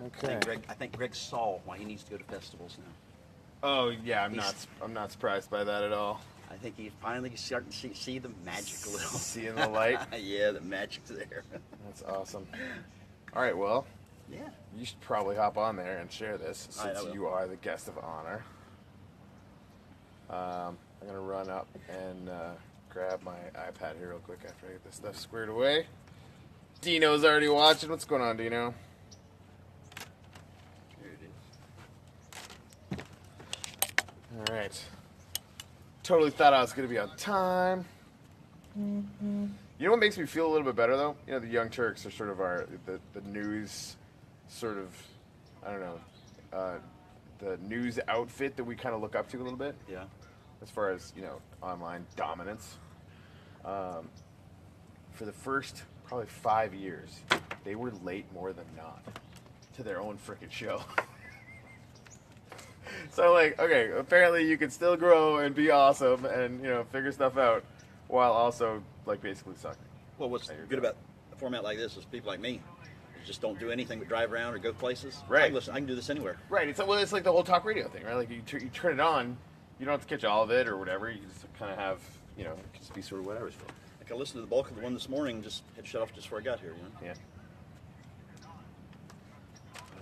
Okay. I think Greg saw why he needs to go to festivals now. Oh yeah, I'm not surprised by that at all. I think he's finally starting to see the magic a little. Seeing the light. Yeah, the magic's there. That's awesome. All right, well, yeah, you should probably hop on there and share this since will. you are the guest of honor. I'm gonna run up and grab my iPad here real quick after I get this stuff squared away. Dino's already watching. What's going on, Dino? Here it is. All right. Totally thought I was gonna be on time. You know what makes me feel a little bit better though? You know, the Young Turks are sort of the news, sort of, I don't know, the news outfit that we kind of look up to a little bit. Yeah. As far as, you know, online dominance. For the first probably 5 years, they were late more than not to their own frickin' show. So like, okay, apparently you can still grow and be awesome and, you know, figure stuff out while also like basically sucking. Well, what's good about a format like this is people like me who just don't do anything but drive around or go places. Right. I can do this anywhere. Right. It's like the whole talk radio thing, right? Like you turn it on, you don't have to catch all of it or whatever. You just kind of have, you know, it can just be sort of whatever it's for. Like I listened to the bulk of the one this morning and just had shut off just before I got here, you know? Yeah.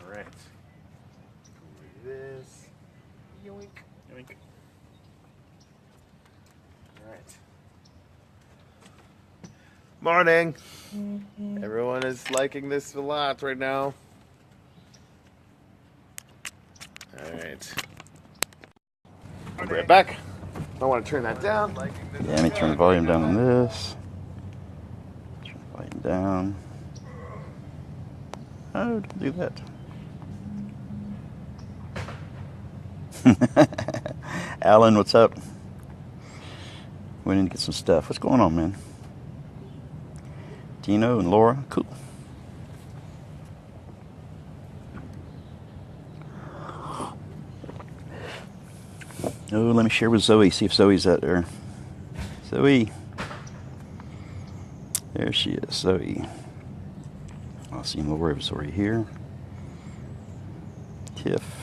All right. This. Yoink. Yoink. All right. Morning. Everyone is liking this a lot right now. All right. I'll be right back. I want to turn that down. Yeah, let me turn the volume down on this. Turn the volume down. Oh, don't do that. Alan, what's up? We need to get some stuff. What's going on, man? Dino and Laura, cool. Oh, let me share with Zoe, see if Zoe's out there. Zoe. There she is, Zoe. I'll see Laura was already here. Tiff.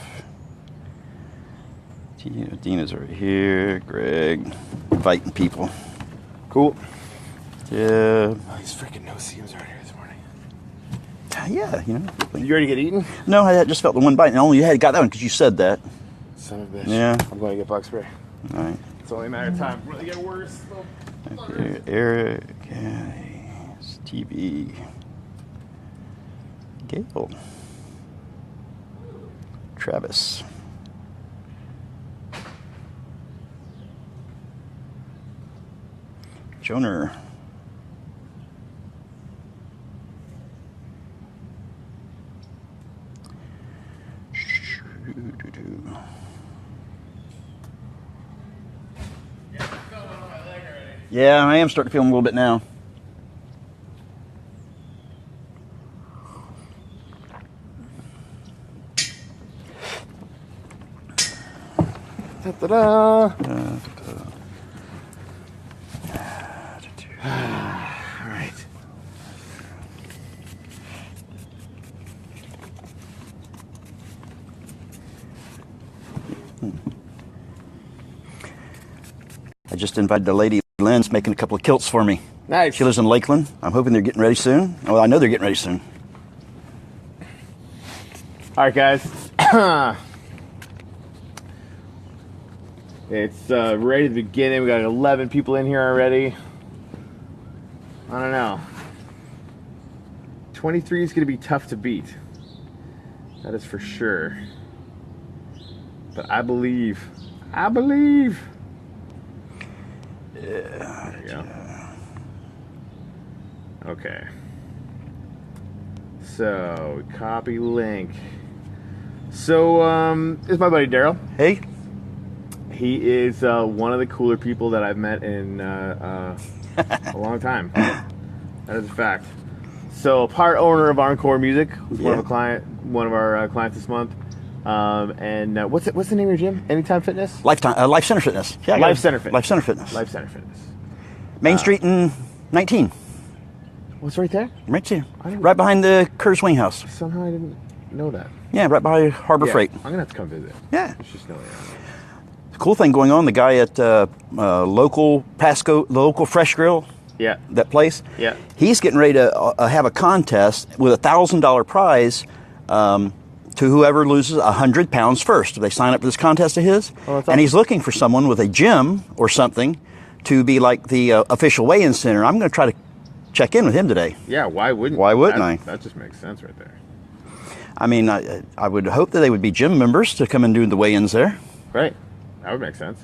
Dina's already here. Greg. Inviting people. Cool. Yeah. Oh, these freaking no-see-ums are here this morning. Yeah, you know. Did you already get eaten? No, I just felt the one bite, and only you had got that one because you said that. Son of a bitch. Yeah. I'm going to get bug spray. All right. It's only a matter of time. Will it get worse? Okay. Eric, TV, Gail, Travis, Joner, yeah, I am starting to feel a little bit now. Ta-da-da. All right. I just invited the lady Lynn's making a couple of kilts for me. Nice. She lives in Lakeland. I'm hoping they're getting ready soon. Well, I know they're getting ready soon. All right, guys. It's right at the beginning. We got 11 people in here already. I don't know. 23 is going to be tough to beat. That is for sure. But I believe. Yeah. There you go. Okay. So, copy link. So, this is my buddy Daryl. Hey. He is one of the cooler people that I've met in a long time. That is a fact. So, part owner of Encore Music, one of our clients this month. And what's the name of your gym? Anytime Fitness? Life Center Fitness. Yeah, Life Center Fitness. Life Center Fitness. Life Center Fitness. Main Street in 19. What's right there? Right there. Right behind the Curtis Wing House. Somehow I didn't. know that. Yeah, right by Harbor Freight. I'm gonna have to come visit. Yeah. It's just no. The cool thing going on, the guy at local Fresh Grill, Yeah. that place, Yeah. he's getting ready to have a contest with a $1,000 prize to whoever loses 100 pounds first. They sign up for this contest of his, Oh, that's and he's looking for someone with a gym or something to be like the official weigh-in center. I'm going to try to check in with him today. Yeah. Why wouldn't? Why wouldn't I? That just makes sense right there. I mean, I would hope that they would be gym members to come and do the weigh-ins there. Right. That would make sense.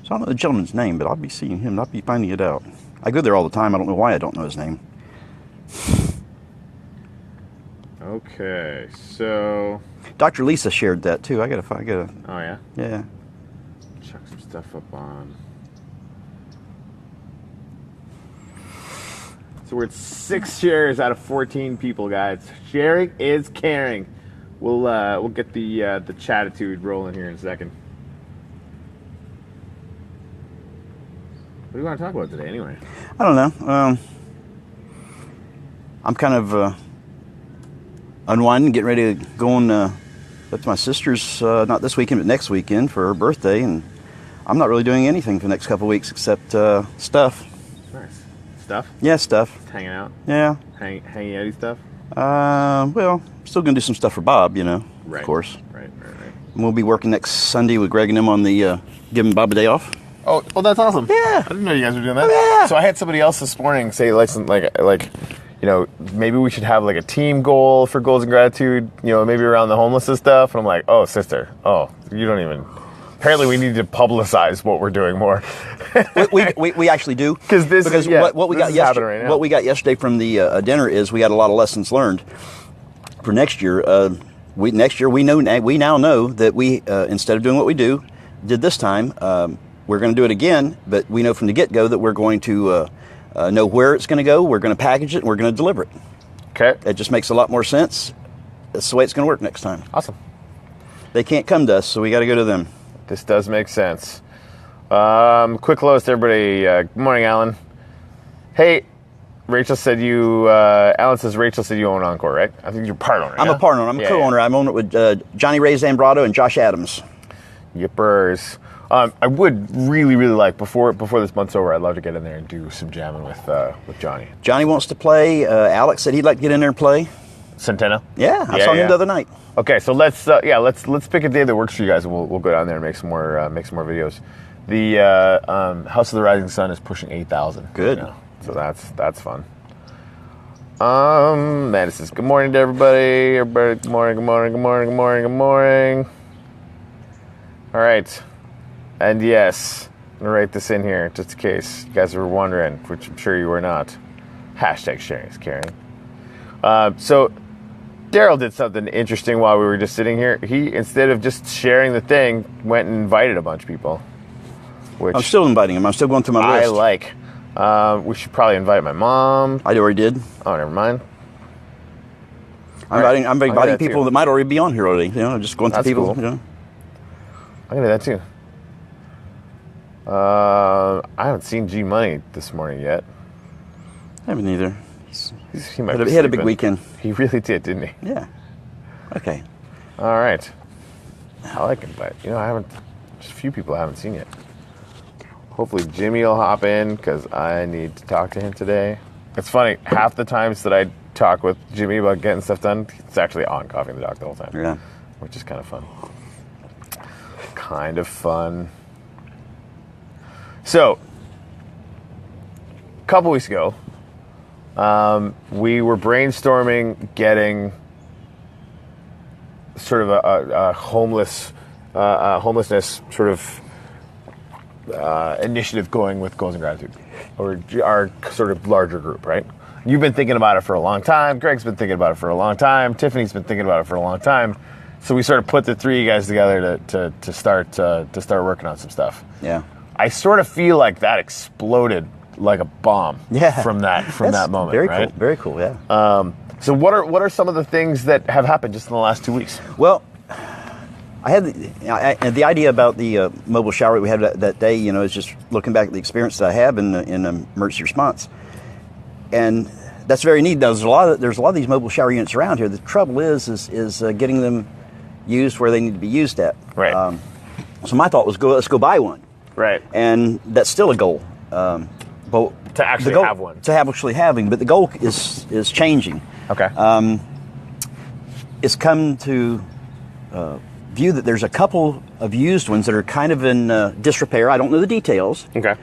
So I don't know the gentleman's name, but I'll be seeing him. I'll be finding it out. I go there all the time. I don't know why I don't know his name. Okay. So. Dr. Lisa shared that too. I gotta. Oh yeah. Yeah. Chuck some stuff up on. So we're at 6 shares out of 14 people, guys. Sharing is caring. We'll get the chatitude rolling here in a second. What do you want to talk about today, anyway? I don't know. I'm kind of unwinding, getting ready to go on up to my sister's, not this weekend, but next weekend for her birthday, and I'm not really doing anything for the next couple of weeks except stuff. Nice. Stuff? Yeah, stuff. Just hanging out? Yeah. Hanging outy stuff? Well, still gonna do some stuff for Bob, Right. of course. Right. And we'll be working next Sunday with Greg and him on the giving Bob a day off. Oh, well, that's awesome. Yeah. I didn't know you guys were doing that. Oh, yeah. So I had somebody else this morning say, maybe we should have like a team goal for goals and gratitude, maybe around the homeless and stuff. And I'm like, oh, sister, you don't even. Apparently, we need to publicize what we're doing more. we actually do. What we got yesterday, right now. what we got yesterday from the dinner is we got a lot of lessons learned for next year. We now know that we instead of doing what we did this time, we're going to do it again. But we know from the get-go that we're going to know where it's going to go. We're going to package it. And we're going to deliver it. Okay. It just makes a lot more sense. That's the way it's going to work next time. Awesome. They can't come to us, so we got to go to them. This does make sense. Quick hello to everybody. Good morning, Alan. Hey, Rachel said Alan says Rachel said you own Encore, right? I think you're part owner. I'm a part owner. I'm a co-owner. Yeah. I'm owner with Johnny Ray Zambrano and Josh Adams. Yippers. I would really, really like, before this month's over, I'd love to get in there and do some jamming with Johnny. Johnny wants to play. Alex said he'd like to get in there and play. Centeno? Yeah, I saw him the other night. Okay, so let's pick a day that works for you guys, and we'll go down there and make some more videos. The House of the Rising Sun is pushing 8,000. Good. Right now, so that's fun. Man, it says good morning to everybody. Everybody, good morning, good morning, good morning, good morning, good morning. All right, and yes, I'm gonna write this in here just in case you guys were wondering, which I'm sure you were not. Hashtag sharing is caring. So Deryl did something interesting while we were just sitting here. He, instead of just sharing the thing, went and invited a bunch of people. Which I'm still inviting him. I'm still going through my list. I like. We should probably invite my mom. I already did. Oh, never mind. I'm inviting people too. that might already be on here already. Just going through That's people. cool. I'm gonna do that too. I haven't seen G Money this morning yet. I haven't either. He might be He had a big sleeping. weekend. He really did, didn't he? Yeah. Okay. All right. I like him, but I haven't. There's a few people I haven't seen yet. Hopefully Jimmy will hop in because I need to talk to him today. It's funny. Half the times that I talk with Jimmy about getting stuff done, it's actually on Coffee and the Doc the whole time. Yeah. Which is kind of fun. Kind of fun. So, a couple weeks ago, we were brainstorming getting sort of a homelessness sort of initiative going with Goals and Gratitude, or our sort of larger group, right? You've been thinking about it for a long time. Greg's been thinking about it for a long time. Tiffany's been thinking about it for a long time. So we sort of put the three of you guys together to start working on some stuff. Yeah. I sort of feel like that exploded like a bomb. Yeah. From that moment. Very right? cool. Very cool. Yeah. So what are some of the things that have happened just in the last 2 weeks? Well, I had the idea about the mobile shower we had that day. Is just looking back at the experience that I have in emergency response. and that's very neat. There's a lot of these mobile shower units around here. The trouble is getting them used where they need to be used at. Right. So my thought was let's go buy one. Right. And that's still a goal. But to actually have one. To actually having, but the goal is changing. Okay. It's come to view that there's a couple of used ones that are kind of in disrepair. I don't know the details. Okay.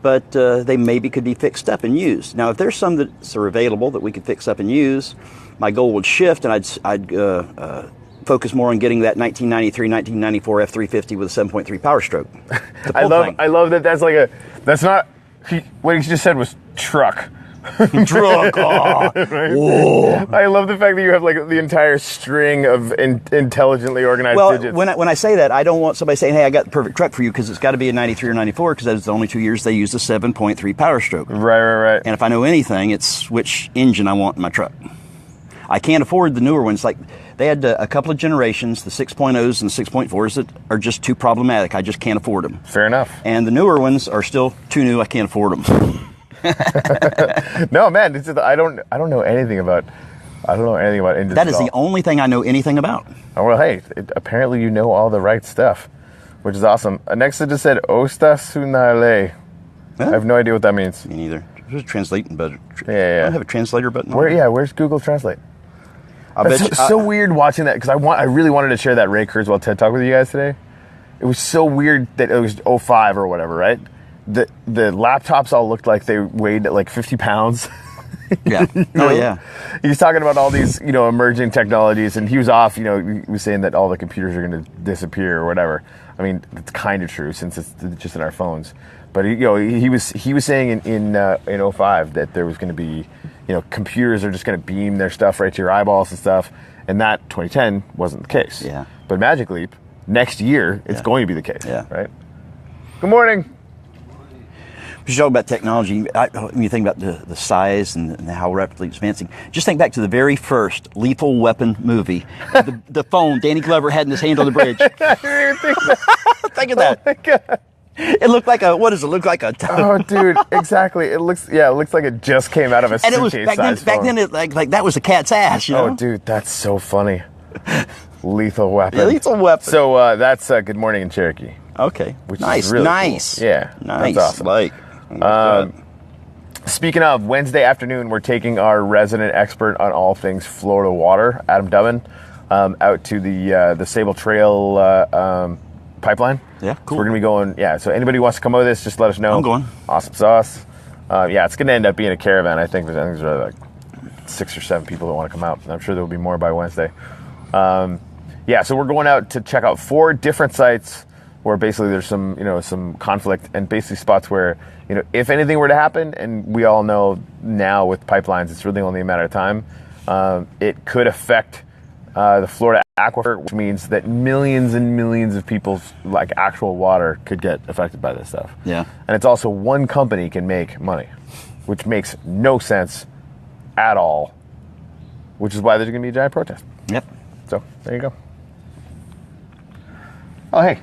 But they maybe could be fixed up and used. Now, if there's some that are available that we could fix up and use, my goal would shift, and I'd focus more on getting that 1993, 1994 F350 with a 7.3 Power Stroke. I love that. That's not. What he just said was truck. Truck. Oh. Right? I love the fact that you have like the entire string of intelligently organized digits. When I say that, I don't want somebody saying, "Hey, I got the perfect truck for you," because it's got to be a 93 or 94, because those are the only 2 years they use the 7.3 Power Stroke. Right. And if I know anything, it's which engine I want in my truck. I can't afford the newer ones. Like they had a couple of generations, the 6.0s and the 6.4s that are just too problematic. I just can't afford them. Fair enough. And the newer ones are still too new. I can't afford them. No, man, it's just, I don't know anything about engines. That is the only thing I know anything about. Oh, well, hey, apparently you know all the right stuff, which is awesome. Next it just said Osta Sunale. Huh? I have no idea what that means. Me neither. There's a translating button. Yeah. I don't have a translator button. Where's Google Translate? It's so weird watching that, because I really wanted to share that Ray Kurzweil TED Talk with you guys today. It was so weird that it was 05 or whatever, right? The laptops all looked like they weighed like 50 pounds. Yeah. Oh, yeah. He was talking about all these, emerging technologies, and he was off, he was saying that all the computers are going to disappear or whatever. I mean, it's kind of true since it's just in our phones. But he was saying in 05 that there was going to be, computers are just going to beam their stuff right to your eyeballs and stuff, and that 2010 wasn't the case. Yeah. But Magic Leap, next year, it's going to be the case. Yeah. Right. Good morning. You talk about technology. When you think about the size and how rapidly it's advancing, just think back to the very first Lethal Weapon movie. the phone Danny Glover had in his hand on the bridge. I didn't even think that. Think of that. Oh my God. It looked like what does it look like? Oh, dude, exactly. It looks like it just came out of a suitcase. And it was back then. It like that was a cat's ass. Oh, dude, that's so funny. Lethal Weapon. Yeah, Lethal Weapon. So that's Good Morning in Cherokee. Okay, which nice, is really nice. Cool. Yeah, nice. That's awesome. Speaking of, Wednesday afternoon, we're taking our resident expert on all things Florida water, Adam Dubbin, out to the Sable Trail pipeline. Yeah, cool. So we're going to be going, so anybody who wants to come with us, just let us know. I'm going. Awesome sauce. It's going to end up being a caravan. I think there's like 6 or 7 people that want to come out. I'm sure there will be more by Wednesday. So we're going out to check out 4 different sites where basically there's some conflict, and basically spots where, if anything were to happen, and we all know now with pipelines, it's really only a matter of time, it could affect the Florida aquifer, which means that millions and millions of people's like actual water could get affected by this stuff. Yeah. And it's also one company can make money, which makes no sense at all, which is why there's going to be a giant protest. Yep. So there you go. Oh, hey.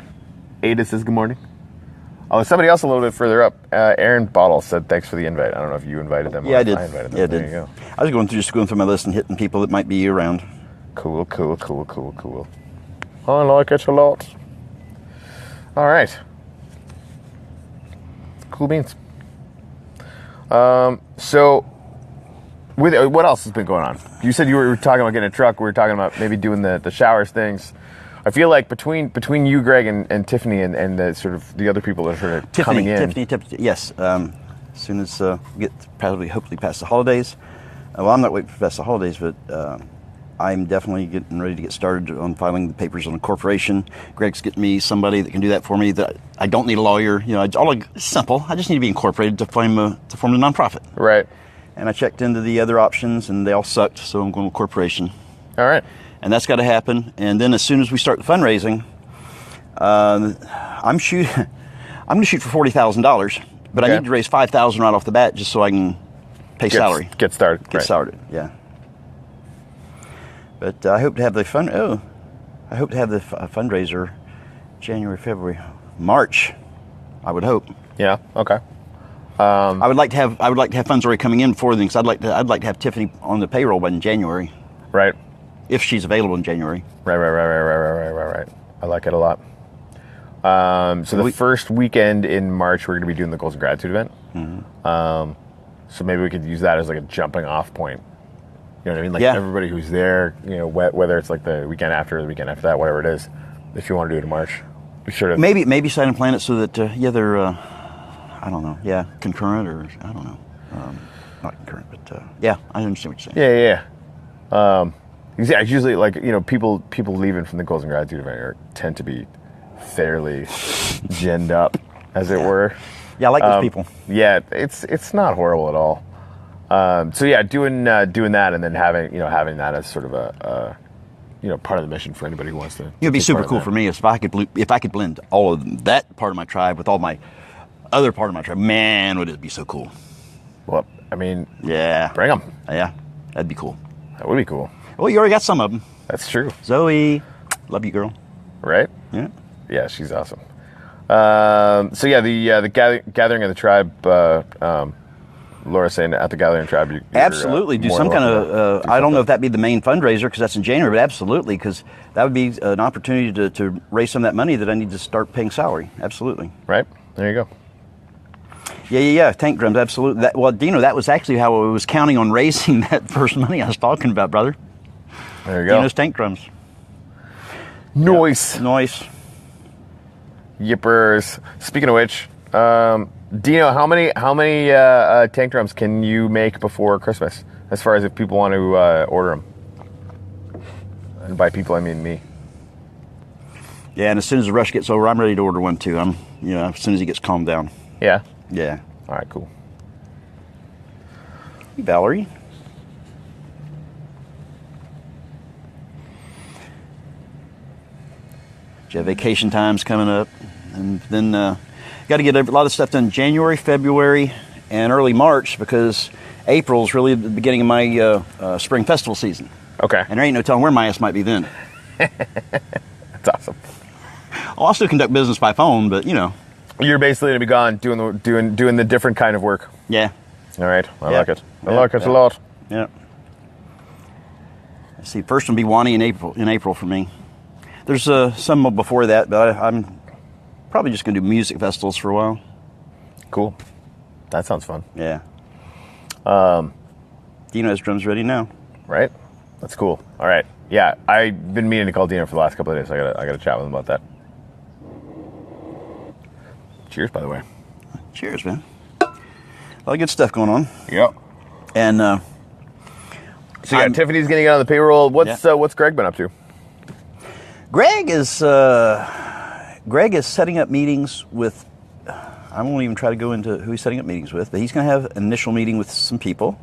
Ada says good morning. Oh, somebody else a little bit further up, Aaron Bottle said thanks for the invite. I don't know if you invited them. Yeah, I did. I invited them. Yeah, I there did. You go. I was going through my list and hitting people that might be around. Cool. I like it a lot. All right. Cool beans. So, what else has been going on? You said you were talking about getting a truck. We were talking about maybe doing the showers things. I feel like between you, Greg, and Tiffany, and the sort of the other people that are sort of coming in. Tiffany, yes. As soon as we get hopefully past the holidays. Well, I'm not waiting for past the holidays, but I'm definitely getting ready to get started on filing the papers on a corporation. Greg's getting me somebody that can do that for me. That I don't need a lawyer. It's all simple. I just need to be incorporated to form a nonprofit. Right. And I checked into the other options, and they all sucked. So I'm going to a corporation. All right. And that's got to happen. And then as soon as we start the fundraising, I'm going to shoot for $40,000, but I need to raise $5,000 right off the bat just so I can pay salary. Get started. Get started. Yeah. But I hope to have the fundraiser January, February, March. I would hope. Yeah. Okay. I would like to have funds already coming in before then, because I'd like to have Tiffany on the payroll by in January, Right. if she's available in January. Right. I like it a lot. So the first weekend in March, we're going to be doing the Goals and Gratitude event. Mm-hmm. So maybe we could use that as like a jumping off point. You know what I mean? Like everybody who's there, you know, whether it's like the weekend after or the weekend after that, whatever it is, if you want to do it in March, we should have. Maybe sign and plan it so that they're I don't know, concurrent, or I don't know, not concurrent, but I understand what you're saying. Yeah. Yeah, usually, like, you know, people leaving from the Goals and Gratitude event tend to be fairly ginned up, as it were. Yeah, I like those people. Yeah, it's not horrible at all. So yeah, doing that, and then having that as sort of a part of the mission for anybody who wants to. It would be super cool for me if I could blend all of that part of my tribe with all my other part of my tribe. Man, would it be so cool? Well, I mean, yeah, bring them. Yeah, that'd be cool. That would be cool. Well, you already got some of them. That's true. Zoe, love you, girl. Right? Yeah. Yeah, she's awesome. So yeah, the gathering of the tribe. Laura's saying at the gathering of the tribe. You're, absolutely, do some kind of. I don't know if that'd be the main fundraiser because that's in January, but absolutely, because that would be an opportunity to raise some of that money that I need to start paying salary. Absolutely. Right. There you go. Yeah. Tank drums, absolutely. Dino, that was actually how I was counting on raising that first money I was talking about, brother. There you go. Dino's tank drums. Noise. Yeah. Noise. Yippers. Speaking of which, Dino, how many tank drums can you make before Christmas? As far as if people want to order them, and by people I mean me. Yeah, and as soon as the rush gets over, I'm ready to order one too. As soon as he gets calmed down. Yeah. Yeah. All right. Cool. Hey, Valerie. You have vacation times coming up, and then got to get a lot of stuff done January, February, and early March, because April's really the beginning of my spring festival season. Okay. And there ain't no telling where my ass might be then. That's awesome. I'll also conduct business by phone, but You're basically gonna be gone doing the different kind of work. Yeah. All right. I like it. I like it a lot. Yeah. Let's see. First one will be Wani in April for me. There's some before that, but I'm probably just going to do music festivals for a while. Cool. That sounds fun. Yeah. Dino has drums ready now. Right? That's cool. All right. Yeah, I've been meaning to call Dino for the last couple of days. I gotta chat with him about that. Cheers, by the way. Cheers, man. A lot of good stuff going on. Yep. And so yeah, Tiffany's getting on the payroll. What's Greg been up to? Greg is setting up meetings with. I won't even try to go into who he's setting up meetings with, but he's going to have an initial meeting with some people,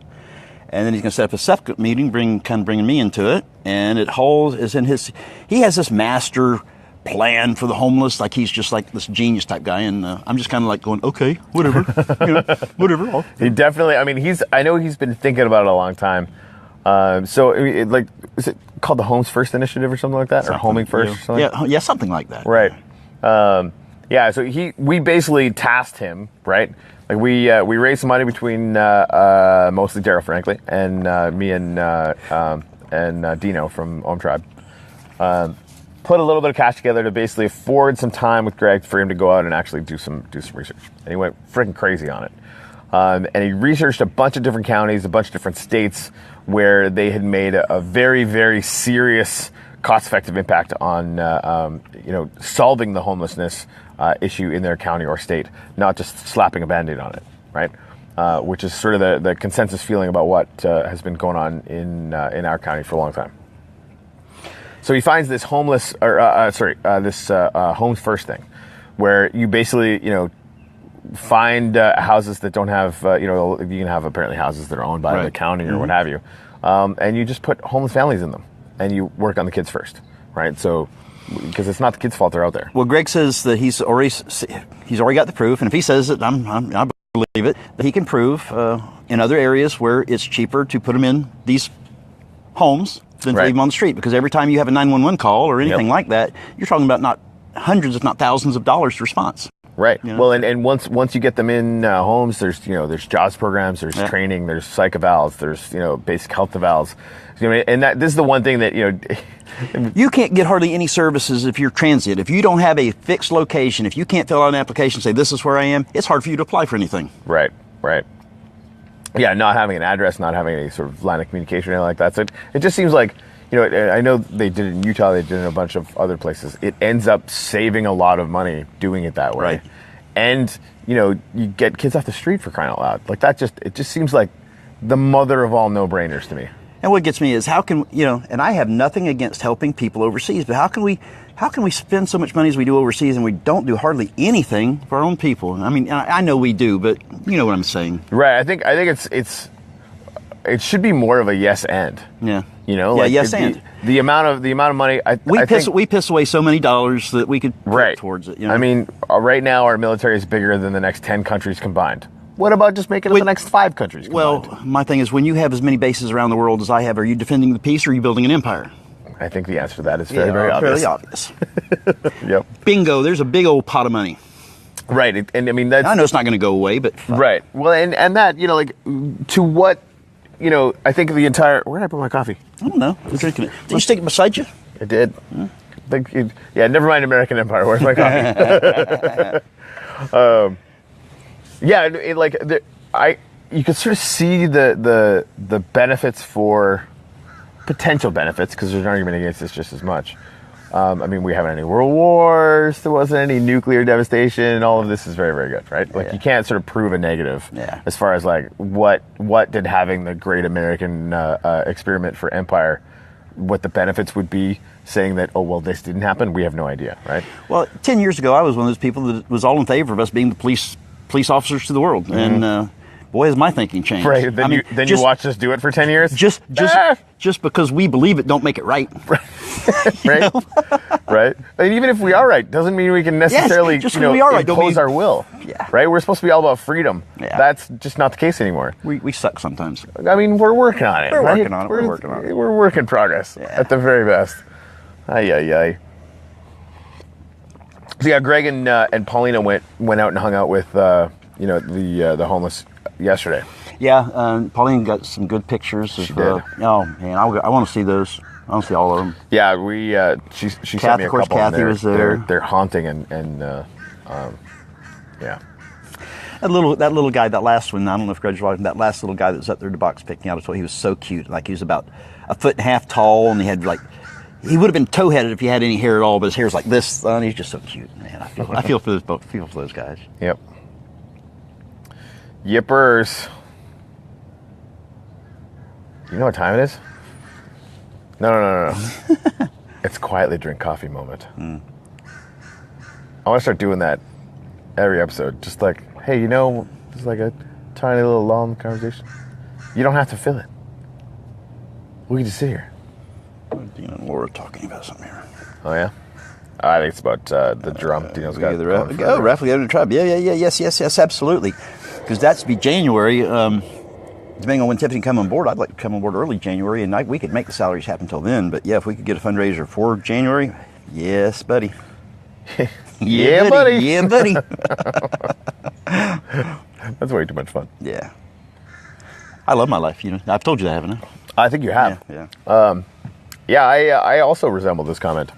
and then he's going to set up a separate meeting, bringing me into it. And it is in his. He has this master plan for the homeless, like he's just like this genius type guy, and I'm just kind of like going, okay, whatever, whatever. He definitely. I mean, I know he's been thinking about it a long time. So, is it called the Homes First Initiative or something like that, or Homing First? Or something? Yeah, something like that. Right. Yeah. So we basically tasked him, right? Like we raised some money between mostly Deryl, frankly, and me and Dino from Home Tribe. Put a little bit of cash together to basically afford some time with Greg for him to go out and actually do some research. And he went freaking crazy on it. And he researched a bunch of different counties, a bunch of different states where they had made a very, very serious cost-effective impact on, solving the homelessness issue in their county or state, not just slapping a Band-Aid on it, right? Which is sort of the consensus feeling about what has been going on in our county for a long time. So he finds this Homes First thing, where you basically, find houses that don't have, you can have apparently houses that are owned by the county or what have you, and you just put homeless families in them, and you work on the kids first, right? So, because it's not the kids' fault they're out there. Well, Greg says that he's already got the proof, and if he says it, I believe it, that he can prove in other areas where it's cheaper to put them in these homes than to leave them on the street, because every time you have a 911 call or anything like that, you're talking about not hundreds, if not thousands of dollars response. Right. You know? Well, and once you get them in homes, there's jobs programs, there's training, there's psych evals, there's basic health evals. And this is the one thing that you can't get hardly any services if you're transient. If you don't have a fixed location, if you can't fill out an application and say this is where I am, it's hard for you to apply for anything. Right. Yeah, not having an address, not having any sort of line of communication or anything like that. So it just seems like, I know they did it in Utah, they did it in a bunch of other places. It ends up saving a lot of money doing it that way. Right. And, you get kids off the street for crying out loud. Like it just seems like the mother of all no-brainers to me. And what gets me is how can, and I have nothing against helping people overseas, but how can we spend so much money as we do overseas and we don't do hardly anything for our own people? I mean, I know we do, but you know what I'm saying. Right. I think it should be more of a yes and. Yeah. Yes and. The amount of money we piss away so many dollars that we could put towards it. I mean, right now our military is bigger than the next 10 countries combined. What about just making it the next 5 countries combined? Well, my thing is, when you have as many bases around the world as I have, are you defending the peace or are you building an empire? I think the answer to that is very obvious. Fairly obvious. Yep. Bingo, there's a big old pot of money. Right. And I mean, that's... I know it's not going to go away, but... Right. Well, and that, to what, I think the entire... Where did I put my coffee? I don't know. I'm drinking it. Did you stick it beside you? I did. Never mind American Empire. Where's my coffee? You could sort of see the benefits for potential benefits, because there's an argument against this just as much. I mean, we haven't had any world wars. There wasn't any nuclear devastation. All of this is very, very good, right? Like, you can't sort of prove a negative as far as like what did having the great American experiment for empire, what the benefits would be. Saying that, oh, well, this didn't happen, we have no idea, right? Well, 10 years ago, I was one of those people that was all in favor of us being the police officers to the world. Mm-hmm. And boy, has my thinking changed. Right. Then you watched us do it for 10 years? Just because we believe it don't make it right. Right. Right. And even if we are right, doesn't mean we can necessarily impose our will. Yeah. Right? We're supposed to be all about freedom. Yeah. That's just not the case anymore. We suck sometimes. I mean, we're working on it. We're right? working on it. We're working on it. We're work in progress at the very best. Ay. So yeah, Greg and Paulina went out and hung out with the homeless yesterday. Yeah, Paulina got some good pictures. She did. Oh man, I want to see those. I want to see all of them. Yeah, she sent me a couple. Kathy was there. They're haunting and yeah. That little guy, that last one. I don't know if Greg's watching. That last little guy that was up there in the box picking out. He was so cute. Like, he was about 1.5 feet tall, and he had like. He would have been toe-headed if he had any hair at all, but his hair's like this, and he's just so cute, man. I feel for those guys. Yep. Yippers. You know what time it is? No. It's quietly drink coffee moment. I want to start doing that every episode. Just like, hey, just like a tiny little lull in the conversation. You don't have to fill it. We can just sit here. Dina and Laura talking about something here. Oh, yeah? I think it's about the drum. Dino's got Raffle Gathering Tribe. Yes, absolutely. Because that's be January. Depending on when Tiffany come on board, I'd like to come on board early January, and we could make the salaries happen till then. But yeah, if we could get a fundraiser for January, yes, buddy. Yeah, buddy. Yeah, buddy. That's way too much fun. Yeah. I love my life. I've told you that, haven't I? I think you have. Yeah. I also resemble this comment.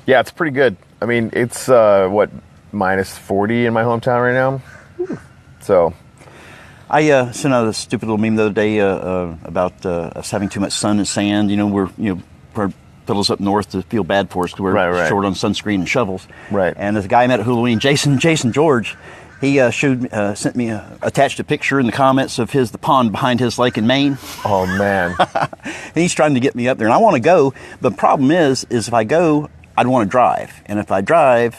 Yeah, it's pretty good. I mean, it's minus 40 in my hometown right now. Ooh. So I sent out a stupid little meme the other day about us having too much sun and sand. We're fellows up north to feel bad for us because we're short on sunscreen and shovels. Right. And this guy I met at Halloween, Jason George, he sent me attached a picture in the comments of the pond behind his lake in Maine. Oh man. And he's trying to get me up there, and I want to go. The problem is if I go, I'd want to drive, and if I drive,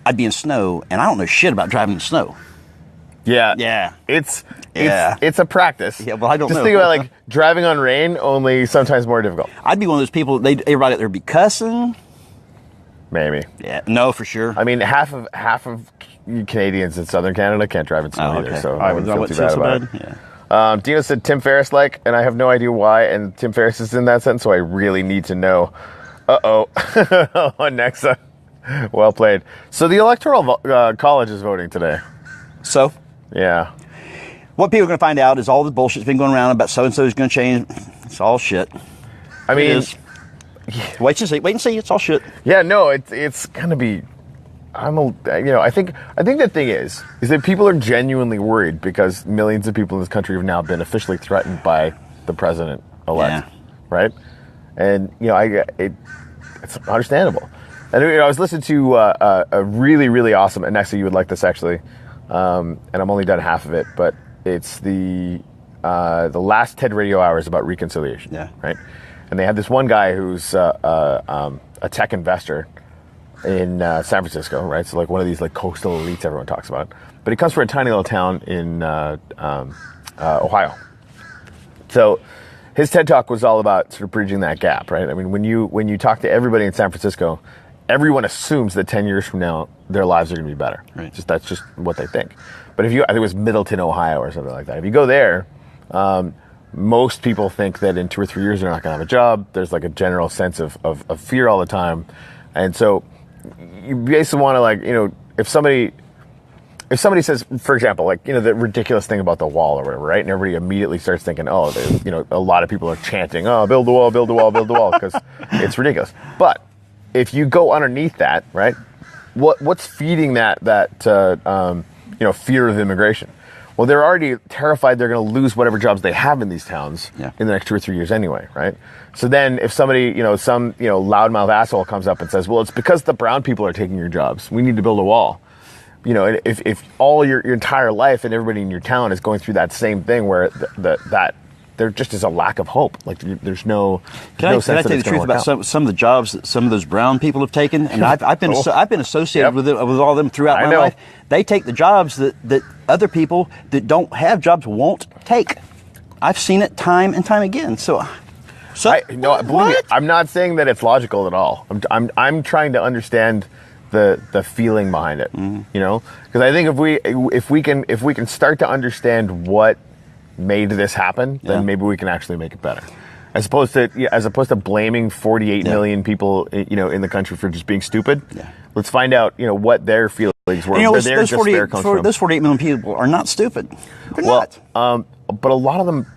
I'd be in snow, and I don't know shit about driving in snow. Yeah. It's a practice. Yeah, well, I don't know. Just think about like driving on rain, only sometimes more difficult. I'd be one of those people. Everybody out there would be cussing. Maybe. Yeah. No, for sure. I mean, half of Canadians in southern Canada can't drive in snow either, so I wouldn't feel too bad about it. Yeah. Dino said Tim Ferriss and I have no idea why, and Tim Ferriss is in that sentence, so I really need to know. Uh-oh. On Nexa. Well played. So the electoral college is voting today. So Yeah. what people are going to find out is all the bullshit's been going around about so-and-so is going to change. It's all shit. I mean, It is. Wait and see. Wait and see. It's all shit. yeah, no, it's gonna be. I think the thing is that people are genuinely worried because millions of people in this country have now been officially threatened by the president-elect, right? And it's understandable. And I was listening to a really, really awesome, and actually you would like this actually, and I'm only done half of it, but it's the last TED Radio Hour is about reconciliation, right? And they had this one guy who's a tech investor in San Francisco, right? So like one of these like coastal elites everyone talks about. But he comes from a tiny little town in Ohio. So his TED Talk was all about sort of bridging that gap, right? I mean, when you talk to everybody in San Francisco, everyone assumes that 10 years from now, their lives are going to be better. Right. That's just what they think. But I think it was Middleton, Ohio or something like that. If you go there, most people think that in 2 or 3 years they're not going to have a job. There's like a general sense of fear all the time. And so you basically want to if somebody says, for example, the ridiculous thing about the wall or whatever, right? And everybody immediately starts thinking, a lot of people are chanting, oh, build the wall, build the wall, build the wall, because it's ridiculous. But if you go underneath that, right, what's feeding that fear of immigration? Well, they're already terrified they're going to lose whatever jobs they have in these towns in the next 2 or 3 years anyway, right? So then if somebody, some loudmouth asshole comes up and says, well, it's because the brown people are taking your jobs. We need to build a wall. If all your entire life and everybody in your town is going through that same thing where that there just is a lack of hope. Like there's no sense Can I that tell you it's the truth gonna work about some of the jobs that some of those brown people have taken? And I've been associated with all of them throughout my life. They take the jobs that other people that don't have jobs won't take. I've seen it time and time again. Believe me, I'm not saying that it's logical at all. I'm trying to understand the feeling behind it. Because I think if we can start to understand what made this happen, then maybe we can actually make it better. As opposed to blaming 48 million people, in the country for just being stupid. Yeah. Let's find out, what their feelings were. Where their despair comes from. Those 48 million people are not stupid. They're not. But a lot of them,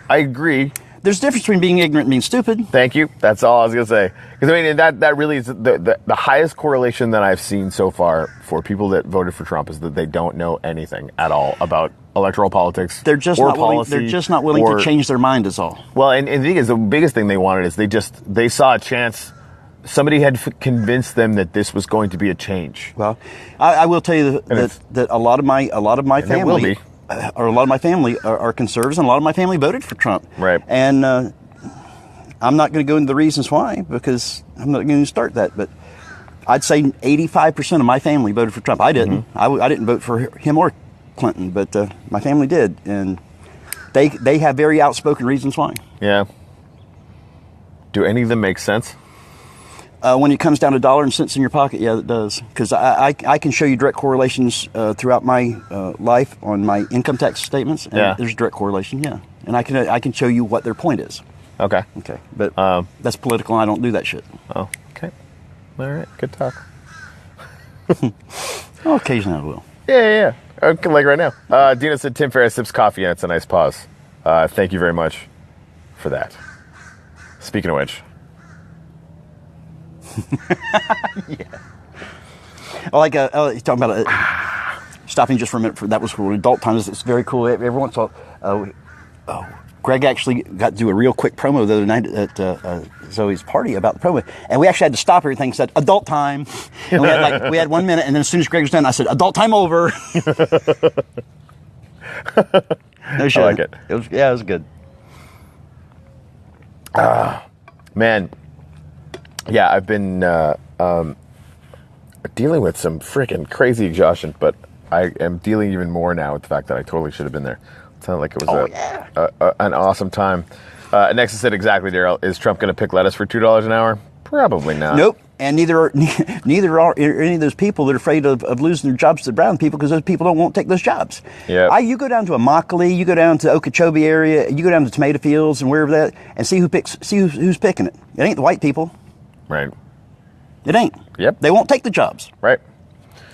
I agree. There's a difference between being ignorant and being stupid. Thank you. That's all I was going to say. Because I mean, that really is the highest correlation that I've seen so far for people that voted for Trump is that they don't know anything at all about electoral politics. They're just not willing. They're just not willing to change their mind. Is all. Well, and the thing is, the biggest thing they wanted is they saw a chance. Somebody had convinced them that this was going to be a change. Well, I will tell you that a lot of my family. Will be. Or a lot of my family are conservatives, and a lot of my family voted for Trump. Right. And I'm not going to go into the reasons why, because I'm not going to start that. But I'd say 85% of my family voted for Trump. I didn't. Mm-hmm. I didn't vote for him or Clinton, but my family did, and they have very outspoken reasons why. Yeah. Do any of them make sense? When it comes down to dollar and cents in your pocket, yeah, it does. Because I can show you direct correlations throughout my life on my income tax statements. And there's direct correlation, yeah. And I can show you what their point is. Okay. Okay. But that's political, and I don't do that shit. Oh, okay. All right. Good talk. Oh, occasionally I will. Yeah. Okay, like right now. Dina said Tim Ferriss sips coffee, and it's a nice pause. Thank you very much for that. Speaking of which. Yeah. Well, you're talking about stopping just for a minute. That was for adult times. It's very cool. Every once in a while, Greg actually got to do a real quick promo the other night at Zoe's party about the promo, and we actually had to stop everything. And said adult time, and we had 1 minute, and then as soon as Greg was done, I said adult time over. No shit. I like it. It was good. Man. Yeah, I've been dealing with some freaking crazy exhaustion, but I am dealing even more now with the fact that I totally should have been there. It sounded like it was an awesome time. Nexus said exactly, Deryl. Is Trump going to pick lettuce for $2 an hour? Probably not. Nope. And neither are any of those people that are afraid of losing their jobs to the brown people, because those people won't take those jobs. Yeah. You go down to Immokalee, you go down to Okeechobee area, you go down to tomato fields and wherever that, and see who's picking it. It ain't the white people. Right. It ain't. Yep. They won't take the jobs. Right.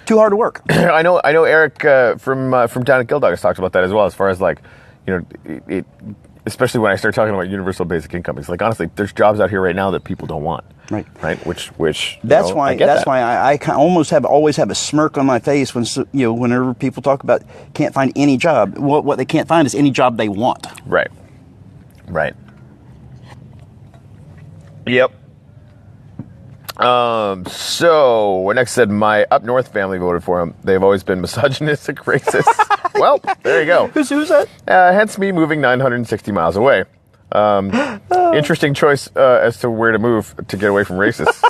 Too hard to work. I know Eric from down at Gildog has talked about that as well, as far as like, it especially when I start talking about universal basic income. It's like, honestly, there's jobs out here right now that people don't want. Right. Which that's why I always have a smirk on my face when whenever people talk about can't find any job. What they can't find is any job they want. Right. Yep. So when next said my up north family voted for him. They've always been misogynistic, racist. Well, there you go. Who's that? Hence me moving 960 miles away. Interesting choice as to where to move to get away from racists.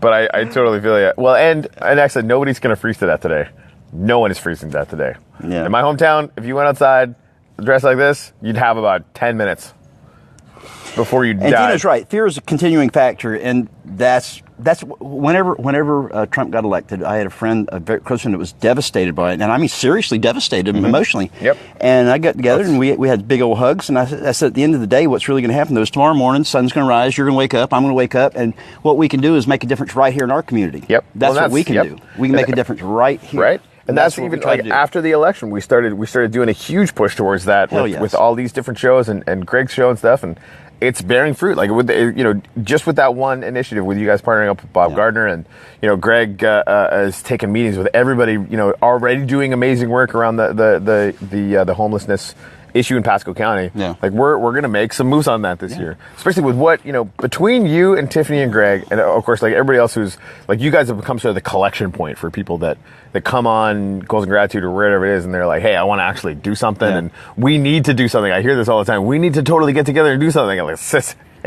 But I totally feel it. Well, and actually, nobody's going to freeze to that today. No one is freezing to that today. Yeah. In my hometown, if you went outside dressed like this, you'd have about 10 minutes before you die. And Tina's right. Fear is a continuing factor, and that's whenever Trump got elected, I had a friend, a very close friend, that was devastated by it, and I mean seriously devastated emotionally. Yep. And I got together and we had big old hugs, and I said at the end of the day, what's really going to happen though is tomorrow morning, the sun's going to rise, you're going to wake up, I'm going to wake up, and what we can do is make a difference right here in our community. Yep. That's what we can do. We can make a difference right here. Right. And that's even like after the election, we started doing a huge push towards that with all these different shows and Greg's show and stuff, and it's bearing fruit. Like with just with that one initiative with you guys partnering up with Bob Gardner, and Greg has taken meetings with everybody. Already doing amazing work around the homelessness issue in Pasco County. Yeah. Like we're gonna make some moves on that this year, especially with what between you and Tiffany and Greg, and of course like everybody else who's like you guys have become sort of the collection point for people that come on Goals and Gratitude or wherever it is, and they're like, hey, I want to actually do something, and we need to do something. I hear this all the time. We need to totally get together and do something. I'm like,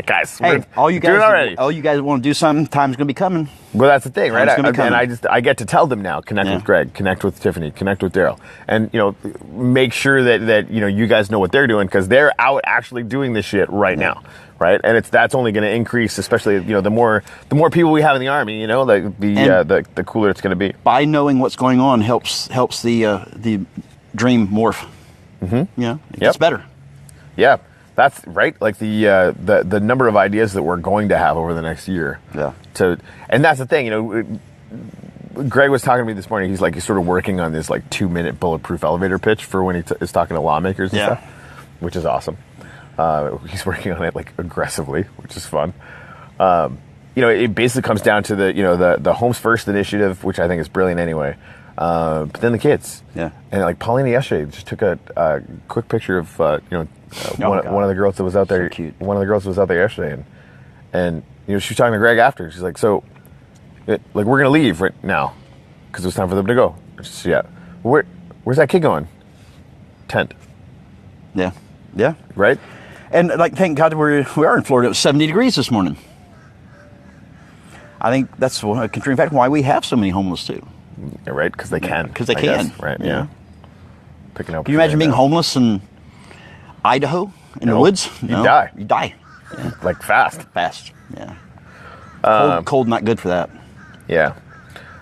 guys, hey, all you guys already. All you guys want to do something. Time's gonna be coming. Well, that's the thing, right? And I get to tell them now, connect with Greg, connect with Tiffany, connect with Deryl, and make sure that you guys know what they're doing, because they're out actually doing this shit right now, right? And that's only going to increase, especially the more people we have in the Army, the cooler it's going to be. By knowing what's going on helps the dream morph. Mm-hmm. It gets better. Yeah. That's right. Like the number of ideas that we're going to have over the next year. Yeah. And that's the thing. Greg was talking to me this morning. He's sort of working on this 2-minute bulletproof elevator pitch for when he is talking to lawmakers and stuff, which is awesome. He's working on it aggressively, which is fun. It basically comes down to the Homes First initiative, which I think is brilliant anyway. But then the kids. Yeah. And Paulina yesterday just took a quick picture of one of the girls that was out there. So cute. One of the girls was out there yesterday, and she was talking to Greg after. She's like, so, we're gonna leave right now because it's time for them to go. Just, where's that kid going? Tent. Yeah. Yeah. Right. And thank God we are in Florida. It was 70 degrees this morning. I think that's a contributing factor why we have so many homeless too. Yeah, right, because they can. Because they can. Guess, right. Yeah. Picking up. Can you imagine being homeless in Idaho in the woods? No. You die. You die. Yeah. Fast. Fast. Yeah. Cold, not good for that. Yeah.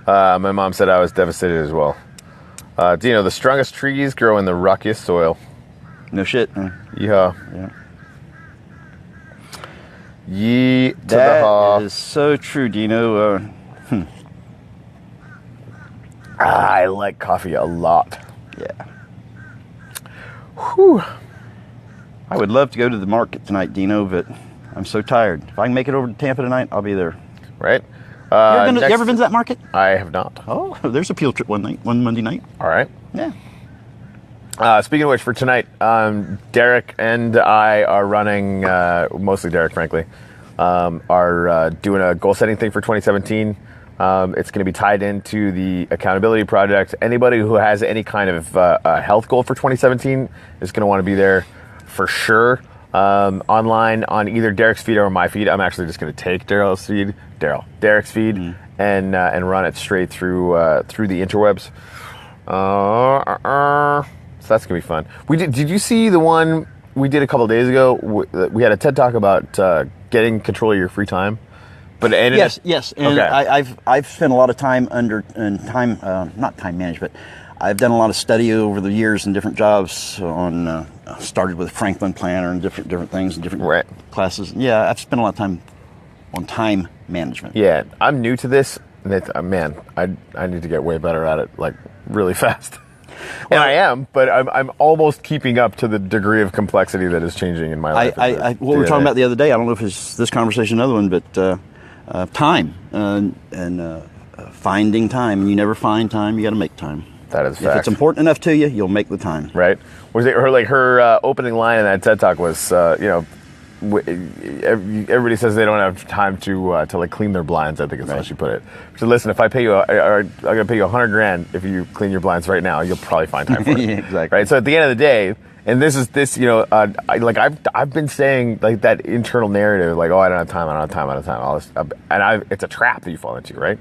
My mom said I was devastated as well. The strongest trees grow in the rockiest soil. No shit. Yeah. Yee to the haw. That is so true, Dino. I like coffee a lot. Yeah. Whew. I would love to go to the market tonight, Dino, but I'm so tired. If I can make it over to Tampa tonight, I'll be there. Right. You ever been to that market? I have not. Oh, there's a field trip one Monday night. All right. Yeah. Speaking of which, for tonight, Derek and I are running, mostly Derek, frankly, are doing a goal-setting thing for 2017. It's going to be tied into the accountability project. Anybody who has any kind of health goal for 2017 is going to want to be there for sure. Online on either Derek's feed or my feed. I'm actually just going to take Derek's feed, and run it straight through the interwebs. So that's going to be fun. Did you see the one we did a couple of days ago? We had a TED Talk about getting control of your free time. But yes. And okay. I've spent a lot of time not time management. I've done a lot of study over the years in different jobs on, started with Franklin Planner and different things and different classes. Yeah, I've spent a lot of time on time management. Yeah, I'm new to this. And man, I need to get way better at it, like really fast. And I am, but I'm almost keeping up to the degree of complexity that is changing in my life. What we were talking about the other day, I don't know if it's this conversation or another one, but time and finding time. You never find time, you got to make time. That is fact. If it's important enough to you, you'll make the time. Right? Was it her opening line in that TED Talk was, everybody says they don't have time to like clean their blinds. I think is how she put it. So listen, if I pay you, I'm gonna pay you $100,000 if you clean your blinds right now. You'll probably find time for it. Yeah, exactly. Right. So at the end of the day, and I've been saying like that internal narrative, like, oh, I don't have time, all this, and it's a trap that you fall into, right?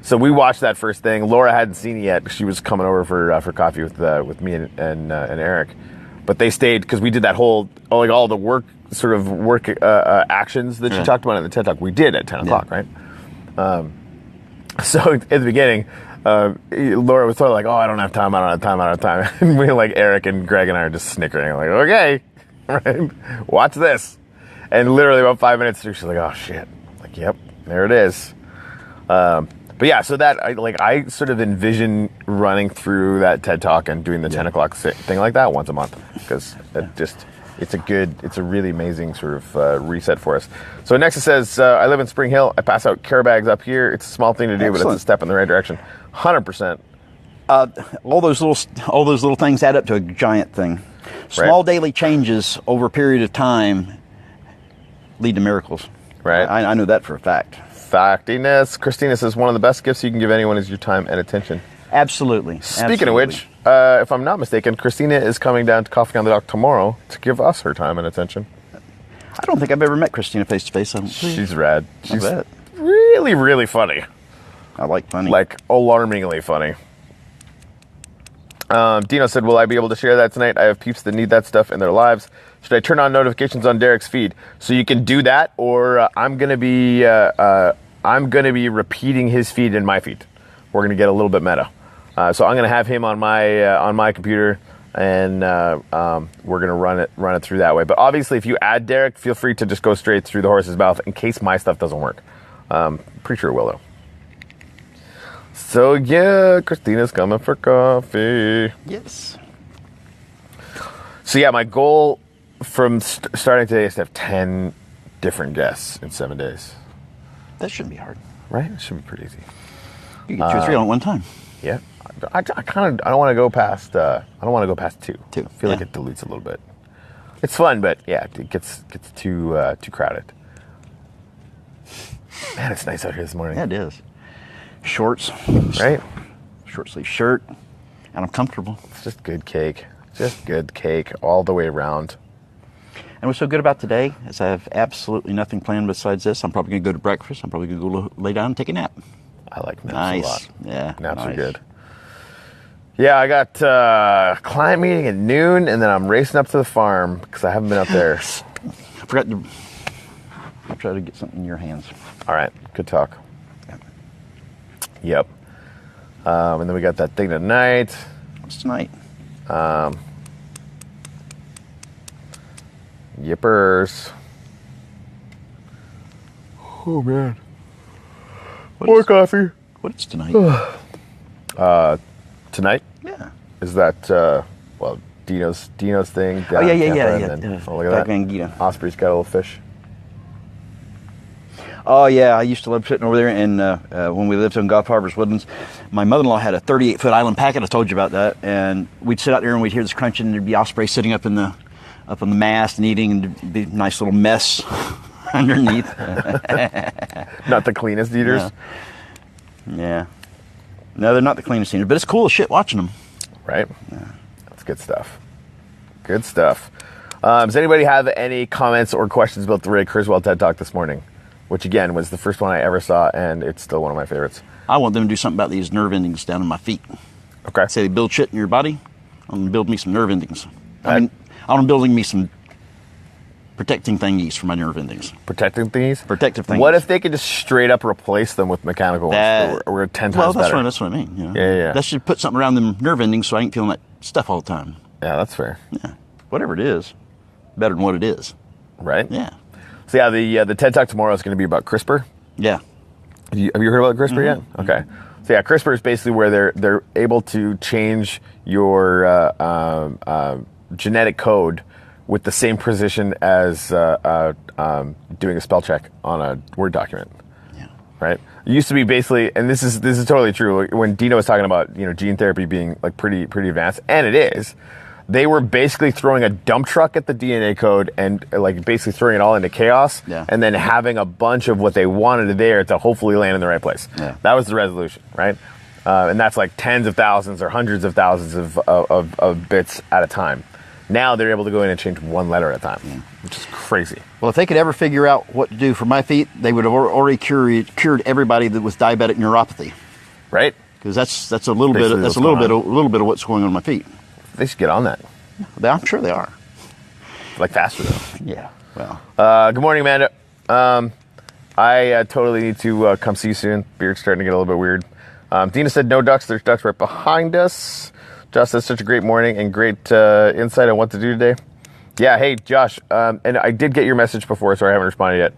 So we watched that first thing. Laura hadn't seen it yet. She was coming over for coffee with me and Eric, but they stayed because we did that whole all the work actions that you talked about in the TED Talk. We did at 10 o'clock, right? So at the beginning, Laura was sort of like, "Oh, I don't have time," and we like Eric and Greg and I are just snickering, like, "Okay, right, watch this." And literally about 5 minutes through, she's like, "Oh shit!" Like, "Yep, there it is." But yeah, so that I sort of envision running through that TED Talk and doing the 10 o'clock thing like that once a month because it's a really amazing sort of reset for us. So Nexus says, I live in Spring Hill. I pass out care bags up here. It's a small thing to do, but it's a step in the right direction. 100%. All those little things add up to a giant thing. Small daily changes over a period of time lead to miracles. Right. I know that for a fact. Factiness. Christina says, one of the best gifts you can give anyone is your time and attention. Absolutely. Speaking of which, if I'm not mistaken, Christina is coming down to Coffee on the Dock tomorrow to give us her time and attention. I don't think I've ever met Christina face to face. She's rad. She's bet. really, really funny. I like funny. Like alarmingly funny. Dino said, will I be able to share that tonight? I have peeps that need that stuff in their lives. Should I turn on notifications on Derek's feed? So you can do that, or I'm gonna be repeating his feed in my feed. We're gonna get a little bit meta. So I'm gonna have him on my computer, and we're gonna run it through that way. But obviously, if you add Derek, feel free to just go straight through the horse's mouth in case my stuff doesn't work. Pretty sure it will though. So yeah, Christina's coming for coffee. Yes. So yeah, my goal from starting today is to have 10 different guests in 7 days. That shouldn't be hard. Right? It should be pretty easy. You get 2 or 3 on at one time. Yeah. I don't want to go past two. Two. I feel like it dilutes a little bit. It's fun, but yeah, it gets too crowded. Man, it's nice out here this morning. Yeah, it is. Shorts. Right? Short sleeve shirt. And I'm comfortable. It's just good cake. Just good cake all the way around. And what's so good about today is I have absolutely nothing planned besides this. I'm probably going to go to breakfast. I'm probably going to go lay down and take a nap. I like naps Nice. a lot. Yeah. Naps are nice. good. Yeah, I got client meeting at noon, and then I'm racing up to the farm because I haven't been up there. I forgot to... I'll try to get something in your hands. All right. Good talk. Yep. And then we got that thing tonight. What's tonight? Yippers. Oh, man. More coffee. What is tonight? Tonight? Yeah. Is that, Dino's thing? Oh, yeah. And then, oh, look at that. Gangita. Osprey's got a little fish. Oh, yeah. I used to love sitting over there, and when we lived in Gulf Harbors Woodlands, my mother-in-law had a 38-foot island packet. I told you about that. And we'd sit out there, and we'd hear this crunching, and there'd be osprey sitting up on the mast and eating, and there'd be a nice little mess underneath. Not the cleanest eaters. Yeah. No, they're not the cleanest eaters, but it's cool as shit watching them. Right? Yeah. That's good stuff. Good stuff. Does anybody have any comments or questions about the Ray Kurzweil TED Talk this morning? Which, again, was the first one I ever saw, and it's still one of my favorites. I want them to do something about these nerve endings down in my feet. Okay. Say they build shit in your body. I'm going to build me some nerve endings. I'm building me some protecting thingies for my nerve endings. Protecting thingies? Protective things. What if they could just straight up replace them with mechanical ones? We're 10 times better. That's what I mean. You know? Yeah. That should put something around them nerve endings so I ain't feeling that stuff all the time. Yeah, that's fair. Yeah. Whatever it is, better than what it is. Right? Yeah. So yeah, the TED Talk tomorrow is going to be about CRISPR. Yeah. Have you heard about CRISPR yet? Okay. So yeah, CRISPR is basically where they're able to change your genetic code with the same precision as doing a spell check on a Word document. Yeah. Right. It used to be basically, and this is totally true. When Dino was talking about gene therapy being like pretty advanced, and it is. They were basically throwing a dump truck at the DNA code and like basically throwing it all into chaos, and then having a bunch of what they wanted there to hopefully land in the right place. Yeah. That was the resolution, right? And that's like tens of thousands or hundreds of thousands of bits at a time. Now they're able to go in and change one letter at a time, which is crazy. Well, if they could ever figure out what to do for my feet, they would have already cured everybody that was diabetic neuropathy. Right? Because that's a little bit of what's going on in my feet. They should get on that. I'm sure they are. Like faster though. Yeah. Well. Good morning, Amanda. I totally need to come see you soon. Beard's starting to get a little bit weird. Dina said no ducks. There's ducks right behind us. Josh said such a great morning and great insight on what to do today. Yeah, hey, Josh. And I did get your message before, so I haven't responded yet.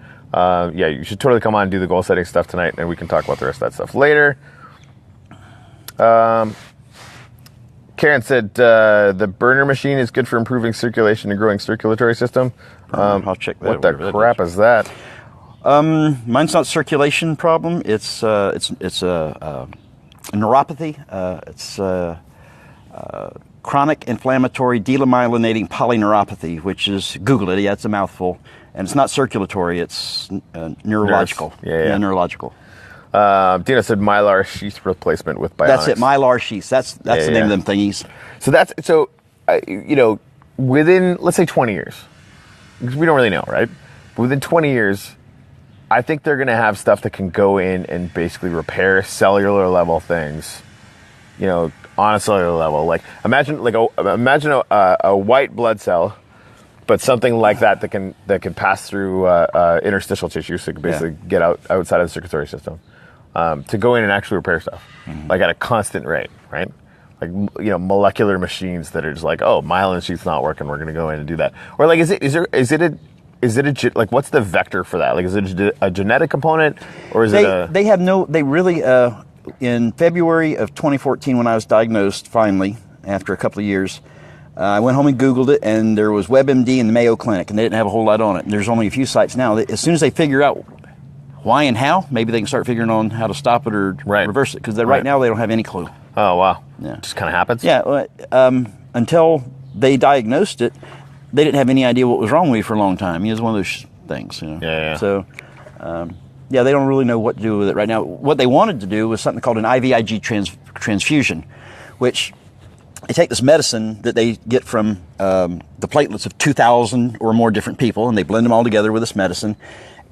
Yeah, you should totally come on and do the goal setting stuff tonight, and we can talk about the rest of that stuff later. Karen said the burner machine is good for improving circulation and growing circulatory system. I'll check that. What the crap is that? Mine's not circulation problem. It's a neuropathy. It's chronic inflammatory demyelinating polyneuropathy, which is, Google it. Yeah, it's a mouthful, and it's not circulatory. It's neurological. Yeah, neurological. Dina said mylar sheath replacement with bionics. That's it, mylar sheaths. That's the name of them thingies. So within, let's say 20 years, because we don't really know, right? But within 20 years, I think they're going to have stuff that can go in and basically repair cellular level things, on a cellular level. Like imagine a white blood cell, but something like that can pass through interstitial tissue, so it can basically get outside of the circulatory system. To go in and actually repair stuff, like at a constant rate, right? Like molecular machines that are just like, oh, myelin sheath's not working, we're going to go in and do that. Or like, is it like, what's the vector for that? Like, is it a genetic component, or is they really in February of 2014 when I was diagnosed finally after a couple of years. I went home and Googled it, and there was WebMD and the Mayo Clinic, and they didn't have a whole lot on it. And there's only a few sites now. As soon as they figure out why and how, maybe they can start figuring on how to stop it or reverse it. Because right now they don't have any clue. Oh, wow. Yeah. Just kind of happens? Yeah. Until they diagnosed it, they didn't have any idea what was wrong with me for a long time. It was one of those things, Yeah. So, they don't really know what to do with it right now. What they wanted to do was something called an IVIG transfusion, which they take this medicine that they get from the platelets of 2,000 or more different people, and they blend them all together with this medicine,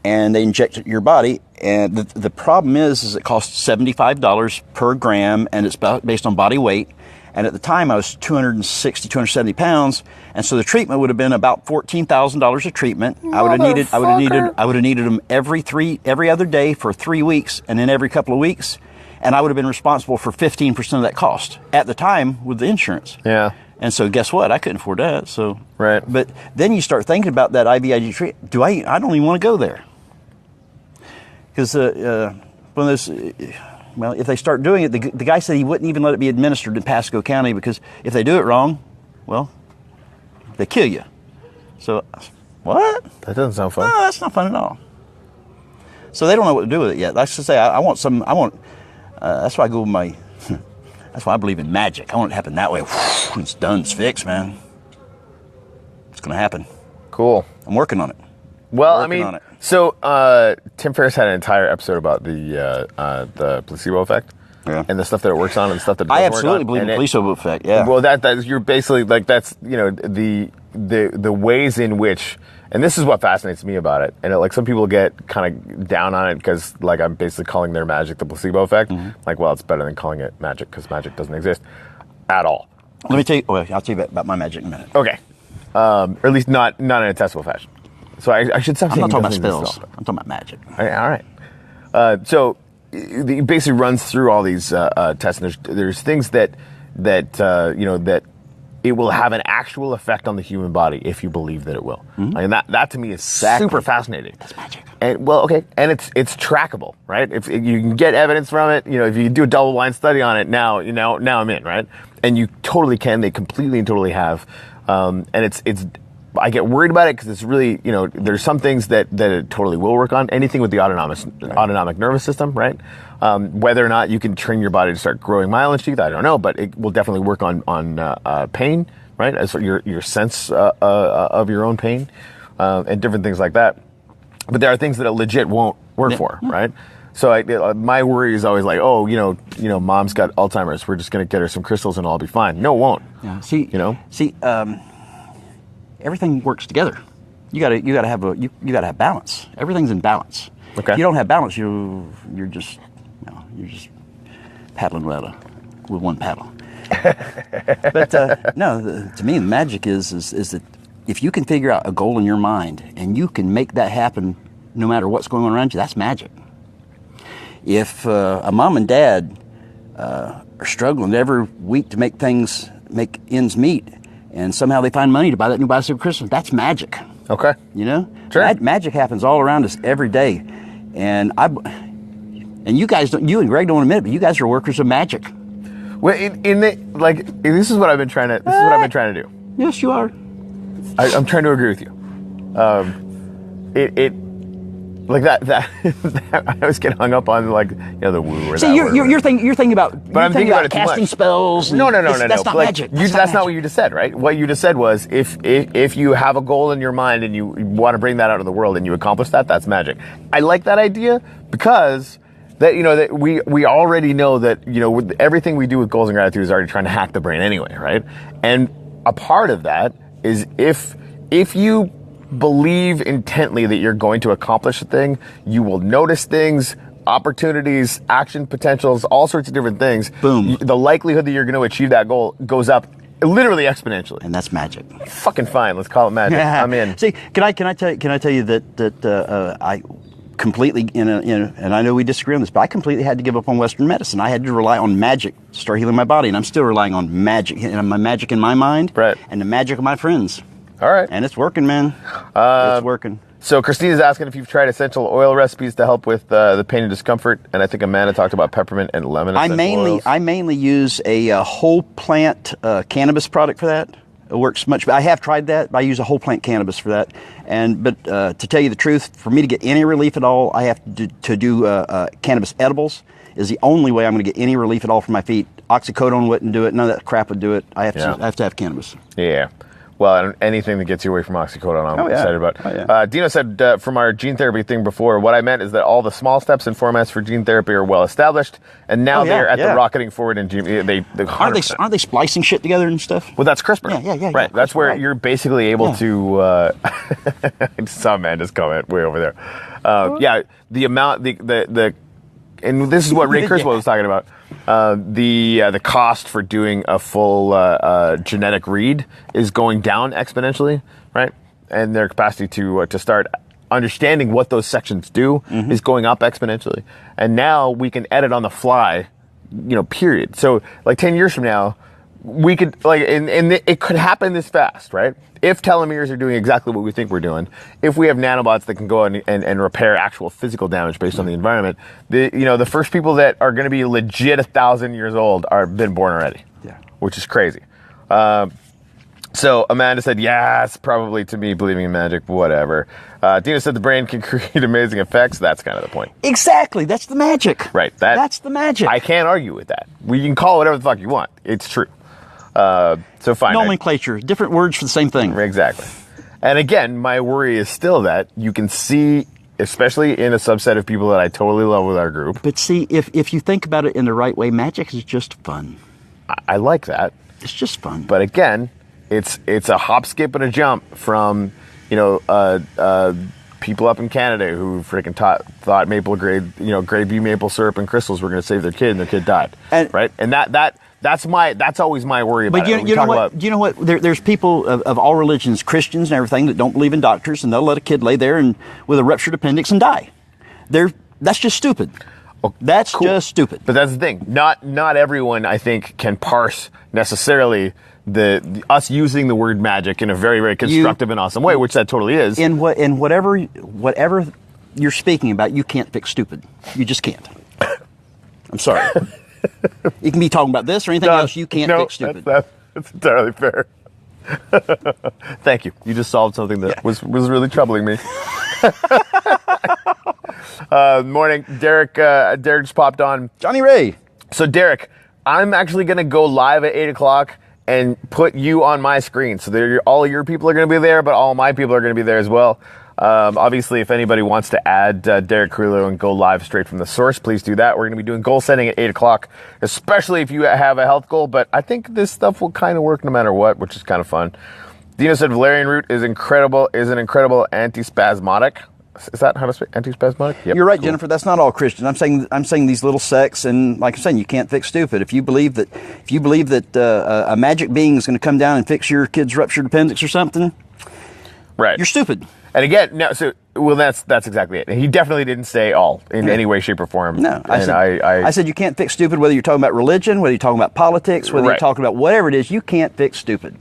and they inject it in your body. And the problem is it costs $75 per gram, and it's based on body weight. And at the time, I was 270 pounds, and so the treatment would have been about $14,000 a treatment. I would have needed them every other day for 3 weeks, and then every couple of weeks, and I would have been responsible for 15% of that cost at the time with the insurance. Yeah. And so guess what? I couldn't afford that. So right. But then you start thinking about that IVIG treatment. I don't even want to go there, because one of those. Well, if they start doing it, the guy said he wouldn't even let it be administered in Pasco County, because if they do it wrong, well, they kill you. So, what? That doesn't sound fun. No, that's not fun at all. So they don't know what to do with it yet. That's to say, I want some. That's why I go with my. That's why I believe in magic. I want it to happen that way. It's done. It's fixed, man. It's going to happen. Cool. I'm working on it. Well, so Tim Ferriss had an entire episode about the placebo effect, and the stuff that it works on and the stuff that it doesn't I absolutely believe in the placebo effect. Yeah. Well, that you're basically like, that's the ways in which, and this is what fascinates me about it. And like some people get kind of down on it because like I'm basically calling their magic the placebo effect. Like, well, it's better than calling it magic, because magic doesn't exist at all. Let me tell you. Well, I'll tell you about my magic in a minute. Okay. Or at least not in a testable fashion. So I should stop saying. I'm not talking about spells. I'm talking about magic. All right. So it basically runs through all these tests, and there's things that it will have an actual effect on the human body if you believe that it will. And that to me is super fascinating. That's magic. And well, okay, and it's trackable, right? If you can get evidence from it, if you do a double-blind study on it, now I'm in, right? And you totally can. They completely and totally have. And it's. I get worried about it because it's really, there's some things that it totally will work on. Anything with the autonomic nervous system, right? Whether or not you can train your body to start growing myelin sheath, I don't know, but it will definitely work on pain, right? As for your sense of your own pain and different things like that. But there are things that it legit won't work for, right? So my worry is always like, mom's got Alzheimer's. We're just going to get her some crystals and I'll be fine. No, it won't. Yeah. See. Everything works together. You gotta have balance. Everything's in balance. Okay. If you don't have balance, you're just paddling with one paddle. But to me, the magic is that if you can figure out a goal in your mind and you can make that happen, no matter what's going on around you, that's magic. If a mom and dad are struggling every week to make ends meet, and somehow they find money to buy that new bicycle for Christmas, that's magic. Okay. Sure. Magic happens all around us every day. And you guys you and Greg don't admit it, but you guys are workers of magic. Well, this is what I've been trying to do. Yes, you are. I'm trying to agree with you. Like that I always get hung up on the woo or See, that you're thinking about but I'm thinking about it too casting much. spells. No. That's not magic. That's not what you just said, right? What you just said was if you have a goal in your mind and you want to bring that out in the world and you accomplish that, that's magic. I like that idea because that that we already know that with everything we do with goals and gratitude is already trying to hack the brain anyway, right? And a part of that is if you believe intently that you're going to accomplish a thing, you will notice things, opportunities, action potentials, all sorts of different things. Boom. The likelihood that you're going to achieve that goal goes up literally exponentially. And that's magic. Fucking fine. Let's call it magic. I'm in. See, can I tell you that I completely and I know we disagree on this, but I completely had to give up on Western medicine. I had to rely on magic to start healing my body, and I'm still relying on magic, my magic in my mind, right, and the magic of my friends. All right. And it's working, man. It's working. So Christina's asking if you've tried essential oil recipes to help with the pain and discomfort, and I think Amanda talked about peppermint and lemon essential oils. I mainly use a whole plant cannabis product for that. It works much better. I have tried that, but I use a whole plant cannabis for that. But to tell you the truth, for me to get any relief at all, I have to do cannabis edibles. Is the only way I'm going to get any relief at all from my feet. Oxycodone wouldn't do it. None of that crap would do it. I have to have cannabis. Yeah. Well, anything that gets you away from oxycodone, I'm excited about. Oh, yeah. Dino said from our gene therapy thing before, what I meant is that all the small steps and formats for gene therapy are well established, and now they're at the rocketing forward in gene. Aren't they splicing shit together and stuff? Well, that's CRISPR. Yeah. Right. That's where you're basically able to. I saw Amanda's comment way over there. The amount and this is what Ray Kurzweil was talking about. The cost for doing a full genetic read is going down exponentially, right? And their capacity to start understanding what those sections do is going up exponentially. And now we can edit on the fly, period. So like 10 years from now, we could and it could happen this fast, right? If telomeres are doing exactly what we think we're doing, if we have nanobots that can go and repair actual physical damage based on the environment, the first people that are going to be legit 1,000 years old are been born already, which is crazy. So Amanda said, yes, probably to me, believing in magic, whatever. Dina said the brain can create amazing effects. That's kind of the point. Exactly. That's the magic. Right. That's the magic. I can't argue with that. You can call it whatever the fuck you want. It's true. So fine. Nomenclature, different words for the same thing. Exactly. And again, my worry is still that you can see, especially in a subset of people that I totally love with our group. But see, if you think about it in the right way, magic is just fun. I like that. It's just fun. But again, it's a hop, skip, and a jump from, people up in Canada who freaking thought grade B maple syrup and crystals were going to save their kid, and their kid died. Right? And that's always my worry about it. You know what? There's people of all religions, Christians and everything, that don't believe in doctors, and they'll let a kid lay there and with a ruptured appendix and die. That's just stupid. That's just stupid. But that's the thing. Not everyone, I think, can parse necessarily the us using the word magic in a very, very constructive and awesome way, which that totally is. In whatever you're speaking about, you can't fix stupid. You just can't. I'm sorry. You can be talking about this or anything else. You can't fix stupid. That's entirely fair. Thank you. You just solved something that was really troubling me. Morning, Derek. Derek just popped on. Johnny Ray. So Derek, I'm actually going to go live at 8 o'clock and put you on my screen. So all your people are going to be there, but all my people are going to be there as well. Obviously, if anybody wants to add Derek Carrillo and go live straight from the source, please do that. We're going to be doing goal setting at 8 o'clock, especially if you have a health goal. But I think this stuff will kind of work no matter what, which is kind of fun. Dino said valerian root is an incredible antispasmodic. Is that how to say antispasmodic? Yep, You're right, cool. Jennifer. That's not all Christian. I'm saying these little sects, and like I'm saying, you can't fix stupid. If you believe that a magic being is going to come down and fix your kid's ruptured appendix or something, right? You're stupid. And again, no. So that's exactly it. He definitely didn't say all in any way, shape, or form. No, I said you can't fix stupid. Whether you're talking about religion, whether you're talking about politics, whether you're talking about whatever it is, you can't fix stupid.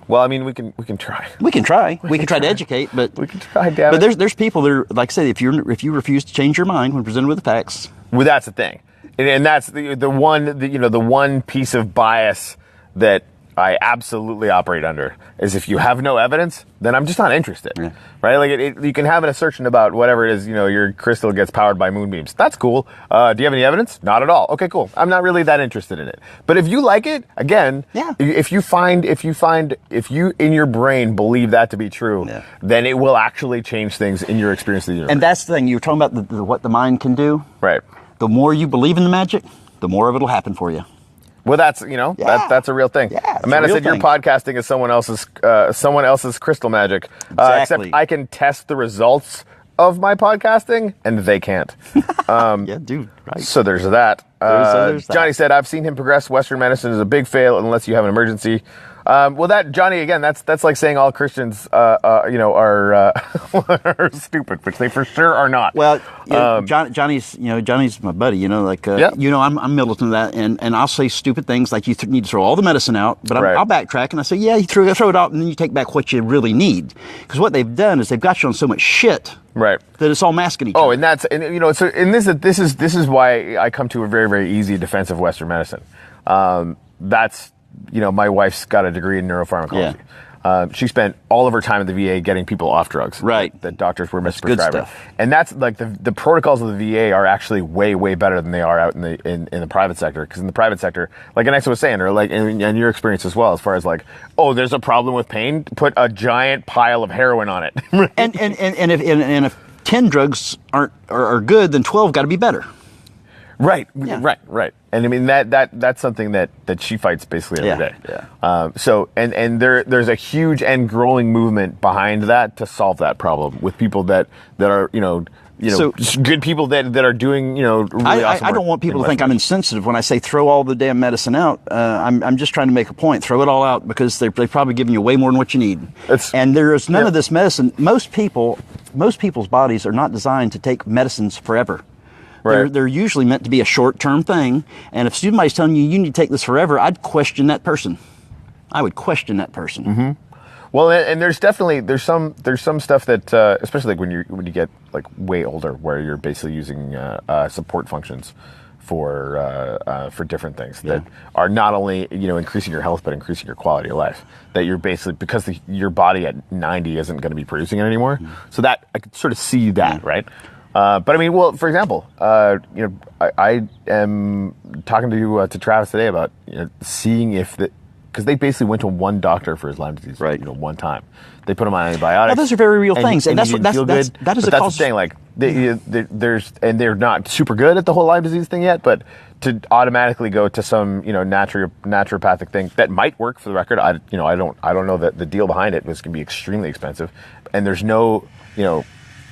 Well, I mean, we can try. We can try. We can try to educate, but we can try. Damn but it. there's people that are, like I said, if you refuse to change your mind when presented with the facts. Well, that's the thing, and that's the one piece of bias that I absolutely operate under is if you have no evidence, then I'm just not interested, right? Like you can have an assertion about whatever it is, your crystal gets powered by moonbeams. That's cool. Do you have any evidence? Not at all. Okay, cool. I'm not really that interested in it. But if you like it, again, if you in your brain believe that to be true, then it will actually change things in your experience of the universe. And that's the thing. You were talking about what the mind can do. Right. The more you believe in the magic, the more of it will happen for you. Well, that's that's a real thing. Yeah, Amanda said your podcasting is someone else's crystal magic. Exactly. Except I can test the results of my podcasting, and they can't. Yeah, dude. Right. So there's that. There's that. Johnny said I've seen him progress. Western medicine is a big fail unless you have an emergency. Well, that Johnny again. That's like saying all Christians, are stupid, which they for sure are not. Well, Johnny's my buddy. I'm militant of that, and I'll say stupid things like you need to throw all the medicine out, but I'll backtrack and I say, yeah, you throw it out, and then you take back what you really need, because what they've done is they've got you on so much shit, right, that it's all masking each other. Oh, and this is why I come to a very, very easy defense of Western medicine. That's. My wife's got a degree in neuropharmacology. Yeah. She spent all of her time at the VA getting people off drugs. Right. That doctors were misprescribing. And that's like the protocols of the VA are actually way, way better than they are out in the private sector. Because in the private sector, like Alexa was saying, or like in your experience as well, as far as like, oh, there's a problem with pain, put a giant pile of heroin on it. and if 10 drugs are good, then 12 got to be better. Right, right. And I mean that's something that she fights basically every day. Yeah. So there's a huge and growing movement behind that to solve that problem with people that are so, good people that are doing really awesome I don't want people to think I'm insensitive when I say throw all the damn medicine out. I'm just trying to make a point. Throw it all out because they've probably given you way more than what you need. And there is none of this medicine. Most people's bodies are not designed to take medicines forever. Right. They're usually meant to be a short-term thing, and if somebody's telling you need to take this forever, I'd question that person. I would question that person. Mm-hmm. Well, and there's some stuff that, especially like when you get like way older, where you're basically using support functions for different things that are not only increasing your health but increasing your quality of life. That you're basically because your body at 90 isn't going to be producing it anymore. Mm-hmm. So that I could sort of see that, right? But I mean, well, for example, I am talking to Travis today about seeing if because they basically went to one doctor for his Lyme disease, one time. They put him on antibiotics. Now, those are very real things, and that's that is a that's cause. The thing. Like they're not super good at the whole Lyme disease thing yet, but to automatically go to some naturopathic thing that might work. For the record, I don't know that the deal behind it was going to be extremely expensive, and there's no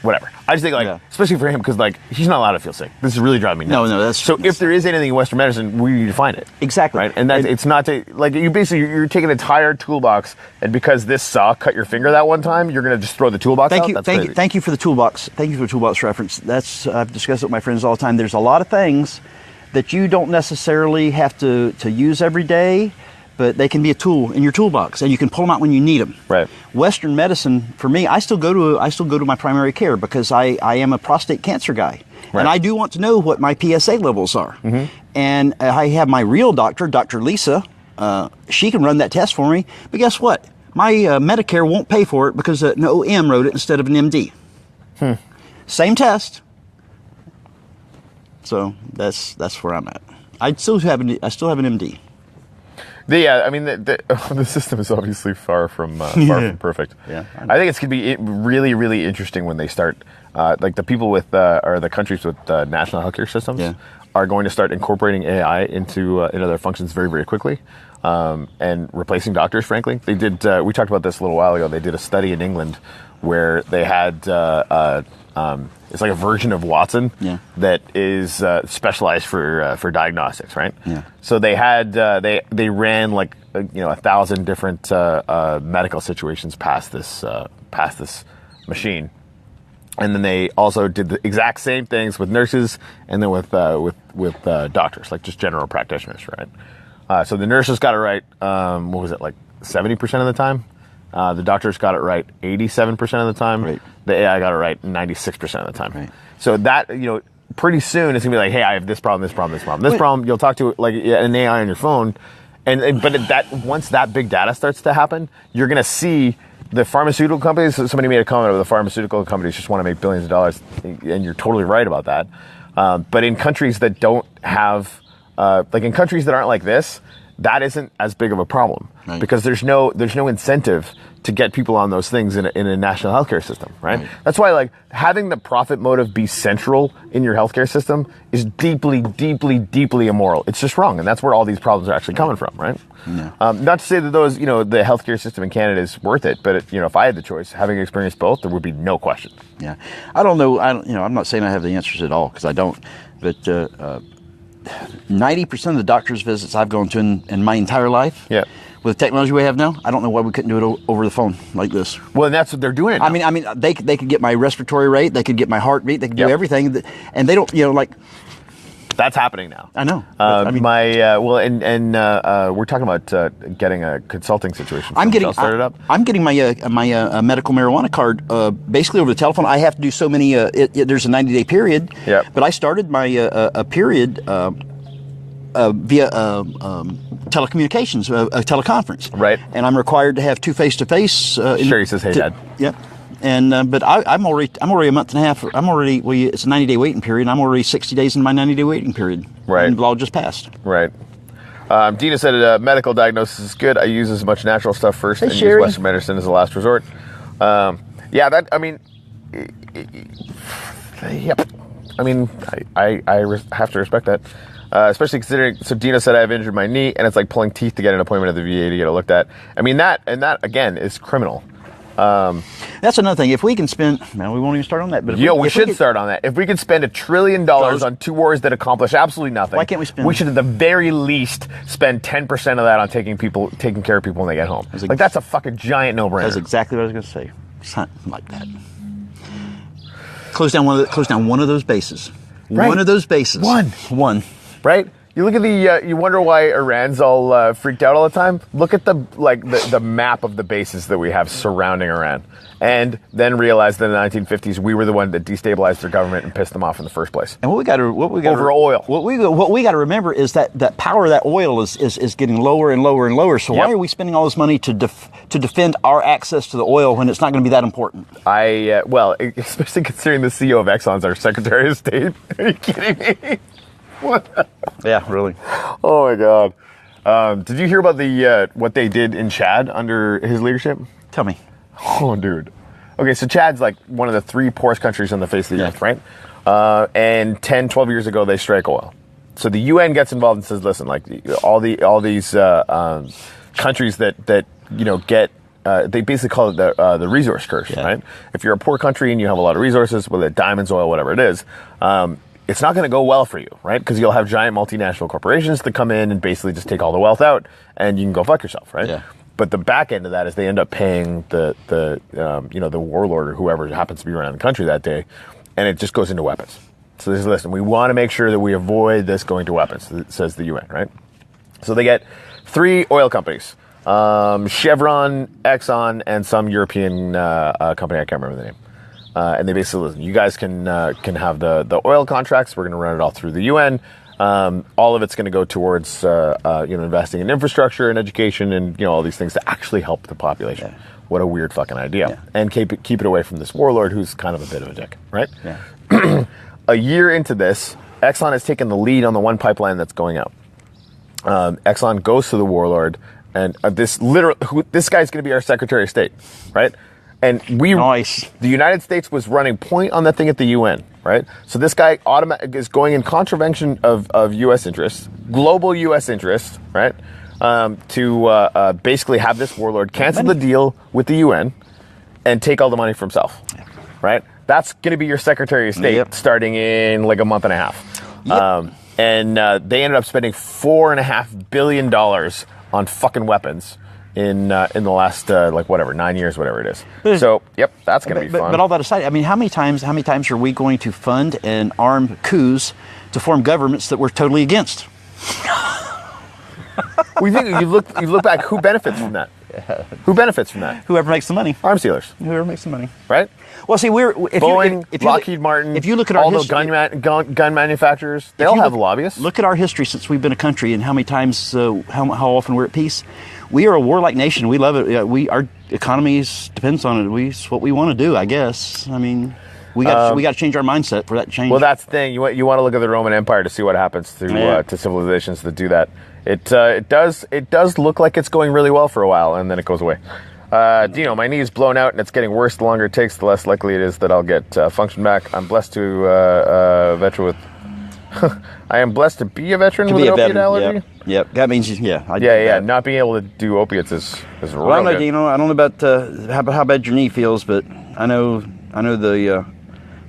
whatever. I just think, like, especially for him, because, like, he's not allowed to feel sick. This is really driving me nuts. No, that's so. If there is anything in Western medicine, we need to find it. Exactly, right? And that's it's not to like you basically you're taking an entire toolbox, and because this saw cut your finger that one time, you're gonna just throw the toolbox out. Thank you for the toolbox. Thank you for the toolbox reference. I've discussed it with my friends all the time. There's a lot of things that you don't necessarily have to use every day, but they can be a tool in your toolbox, and you can pull them out when you need them. Right. Western medicine, for me, I still go to my primary care because I am a prostate cancer guy, and I do want to know what my PSA levels are. Mm-hmm. And I have my real doctor, Dr. Lisa. She can run that test for me. But guess what? My Medicare won't pay for it because an OM wrote it instead of an MD. Same test. So that's where I'm at. I still have an MD. I mean, the system is obviously far from perfect. Yeah, I think it's going to be really, really interesting when they start, like the people with, or the countries with national healthcare systems are going to start incorporating AI into their functions very, very quickly, and replacing doctors, frankly. They did, we talked about this a little while ago, they did a study in England where they had, it's like a version of Watson that is specialized for diagnostics, right? Yeah. So they had they ran like 1,000 different medical situations past this machine, and then they also did the exact same things with nurses and then with doctors, like just general practitioners, right? So the nurses got it right. What was it, like 70% of the time? The doctors got it right 87% of the time. Right. The AI got it right 96% of the time. Right. So that, pretty soon it's gonna be like, hey, I have this problem, this problem, this problem, this problem. You'll talk to like an AI on your phone, but once that big data starts to happen, you're gonna see the pharmaceutical companies. Somebody made a comment about the pharmaceutical companies just want to make billions of dollars, and you're totally right about that. But in countries that don't have, like in countries that aren't like this, that isn't as big of a problem because there's no incentive to get people on those things in a national healthcare system, right? That's why, like, having the profit motive be central in your healthcare system is deeply, deeply, deeply immoral. It's just wrong, and that's where all these problems are actually coming from, right? Yeah. Not to say that those, the healthcare system in Canada is worth it, but if I had the choice, having experienced both, there would be no question. Yeah, I don't know. I'm not saying I have the answers at all because I don't, but 90% of the doctor's visits I've gone to in my entire life. Yeah. With the technology we have now, I don't know why we couldn't do it over the phone like this. Well, and that's what they're doing it now. I mean, they could get my respiratory rate, they could get my heartbeat, they could do everything, and they don't, like. That's happening now. I know. We're talking about getting a consulting situation. I'm getting my medical marijuana card basically over the telephone. I have to do so many. There's a 90-day period. Yeah. But I started my a period via telecommunications, a teleconference. Right. And I'm required to have two face-to-face. Sherry says, "Hey, Dad." Yep. And but I'm already a month and a half. It's a 90-day waiting period. I'm already 60 days in my 90-day waiting period. Right. And the law just passed. Right. Dina said medical diagnosis is good. I use as much natural stuff first and Sherry. use Western medicine as a last resort. Yep. I mean, I have to respect that. Especially considering, so Dina said I've injured my knee, and it's like pulling teeth to get an appointment at the VA to get it looked at. I mean, that again is criminal. That's another thing. If we can spend, we won't even start on that. But we should start on that. If we could spend $1 trillion on two wars that accomplish absolutely nothing, why can't we spend? We should, at the very least, spend 10% of that on taking care of people when they get home. That's a fucking giant no-brainer. That's exactly what I was going to say. Something like that. Close down one of those bases. Right. One of those bases. One. Right. You look at the. You wonder why Iran's all freaked out all the time. Look at the map of the bases that we have surrounding Iran, and then realize that in the 1950s we were the one that destabilized their government and pissed them off in the first place. And what we got over oil. What we got to remember is that power of that oil is getting lower and lower and lower. So why are we spending all this money to defend our access to the oil when it's not going to be that important? Especially considering the CEO of Exxon's our Secretary of State. Are you kidding me? What? Yeah, really. Oh my God! Did you hear about what they did in Chad under his leadership? Tell me. Oh, dude. Okay, so Chad's like one of the 3 poorest countries on the face of the earth, right? And 10, 12 years ago, they strike oil. So the UN gets involved and says, listen, like all these countries that get they basically call it the resource curse, right? If you're a poor country and you have a lot of resources, whether it's diamonds, oil, whatever it is, it's not going to go well for you, right? Because you'll have giant multinational corporations that come in and basically just take all the wealth out, and you can go fuck yourself, right? Yeah. But the back end of that is they end up paying the warlord or whoever happens to be running the country that day, and it just goes into weapons. So they say, listen, we want to make sure that we avoid this going to weapons, says the UN, right? So they get 3 oil companies, Chevron, Exxon, and some European company, I can't remember the name. And they basically, listen, you guys can have the oil contracts. We're going to run it all through the UN. All of it's going to go towards investing in infrastructure and education and all these things to actually help the population. Yeah. What a weird fucking idea. Yeah. And keep it away from this warlord who's kind of a bit of a dick, right? Yeah. A year into this, Exxon has taken the lead on the one pipeline that's going out. Exxon goes to the warlord, and this guy's going to be our Secretary of State, right? And the United States was running point on that thing at the UN, right? So this guy is going in contravention of U.S. interests, global U.S. interests, right? To basically have this warlord cancel the deal with the UN and take all the money for himself, right? That's going to be your Secretary of State starting in like a month and a half. Yep. And they ended up spending $4.5 billion on fucking weapons in the last 9 years, whatever it is. So, that's going to be fun. But all that aside, I mean, how many times are we going to fund and arm coups to form governments that we're totally against? We think you look back. Who benefits from that? Who benefits from that? Whoever makes the money. Arms dealers. Whoever makes the money. Right? Well, see, Lockheed Martin. If you look at our history, gun manufacturers, they all have lobbyists. Look at our history since we've been a country and how many times, how often we're at peace. We are a warlike nation. We love it. Our economy depends on it. It's what we want to do, I guess. I mean, we got to change our mindset for that to change. Well, that's the thing. You want to look at the Roman Empire to see what happens to civilizations that do that. It does look like it's going really well for a while, and then it goes away. Dino, my knee is blown out, and it's getting worse the longer it takes, the less likely it is that I'll get function back. I'm blessed to veteran with. I am blessed to be a veteran with an opiate allergy. Yep. That means Not being able to do opiates is real. Well, I know, Dino. I don't know about how bad your knee feels, but I know the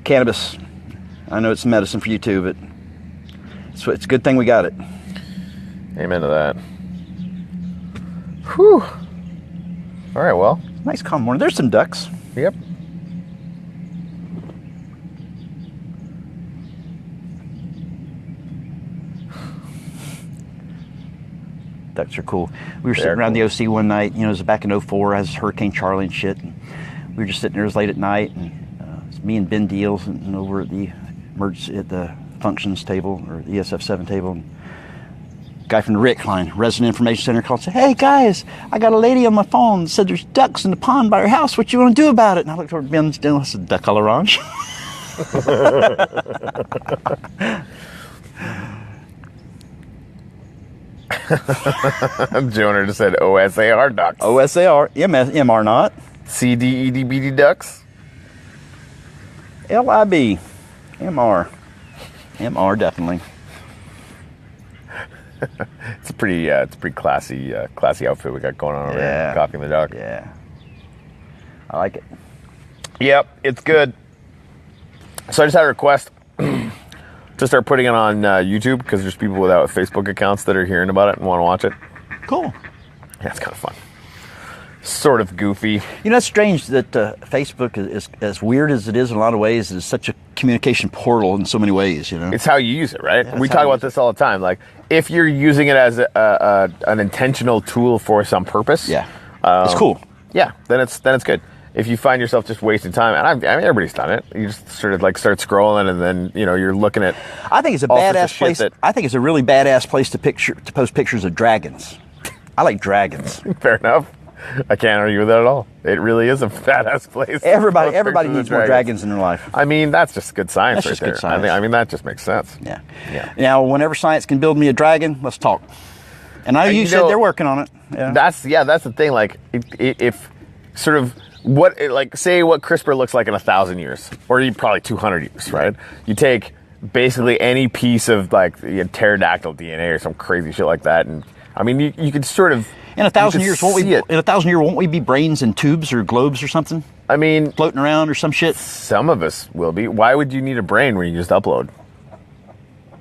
cannabis. I know it's medicine for you too, but it's a good thing we got it. Amen to that. Whew. All right, well. Nice calm morning. There's some ducks. Yep. Ducks are cool. We were sitting around the OC one night, it was back in 2004, as Hurricane Charlie and shit. And we were just sitting there, it was late at night, and it was me and Ben Deals and over at the functions table, or the ESF7 table. And guy from the RIC line, Resident Information Center, called and said, "Hey guys, I got a lady on my phone that said there's ducks in the pond by her house. What you want to do about it?" And I looked over Ben and I said, "Duck à l'orange." Jonah just said OSAR ducks. OSAR, MR not. CDEDBD ducks. LIB, MR. MR definitely. It's a pretty classy outfit we got going on over here. Coffee in the Dock. Yeah. I like it. Yep, it's good. So I just had a request to start putting it on YouTube, because there's people without Facebook accounts that are hearing about it and want to watch it. Cool. Yeah, it's kind of fun. Sort of goofy. It's strange that Facebook is as weird as it is in a lot of ways. It is such a communication portal in so many ways. It's how you use it, right? We talk about this all the time. Like, if you're using it as an intentional tool for some purpose, it's cool. Yeah, then it's good. If you find yourself just wasting time, and I mean everybody's done it, you just sort of like start scrolling, and then you're looking at. I think it's a badass place. I think it's a really badass place to post pictures of dragons. I like dragons. Fair enough. I can't argue with that at all. It really is a badass place. Everybody needs more dragons in their life. I mean, that's just good science right there. Good science. I mean, that just makes sense. Yeah. Now, whenever science can build me a dragon, let's talk. And I know you said they're working on it. Yeah. That's the thing. Like, if sort of say what CRISPR looks like in 1,000 years, or probably 200 years, right? You take basically any piece of like pterodactyl DNA or some crazy shit like that, and I mean, you could sort of In 1,000 You years, could see it. in 1,000 years, won't we be brains in tubes or globes or something? I mean, Floating around or some shit? some of us will be. Why would you need a brain when you just upload?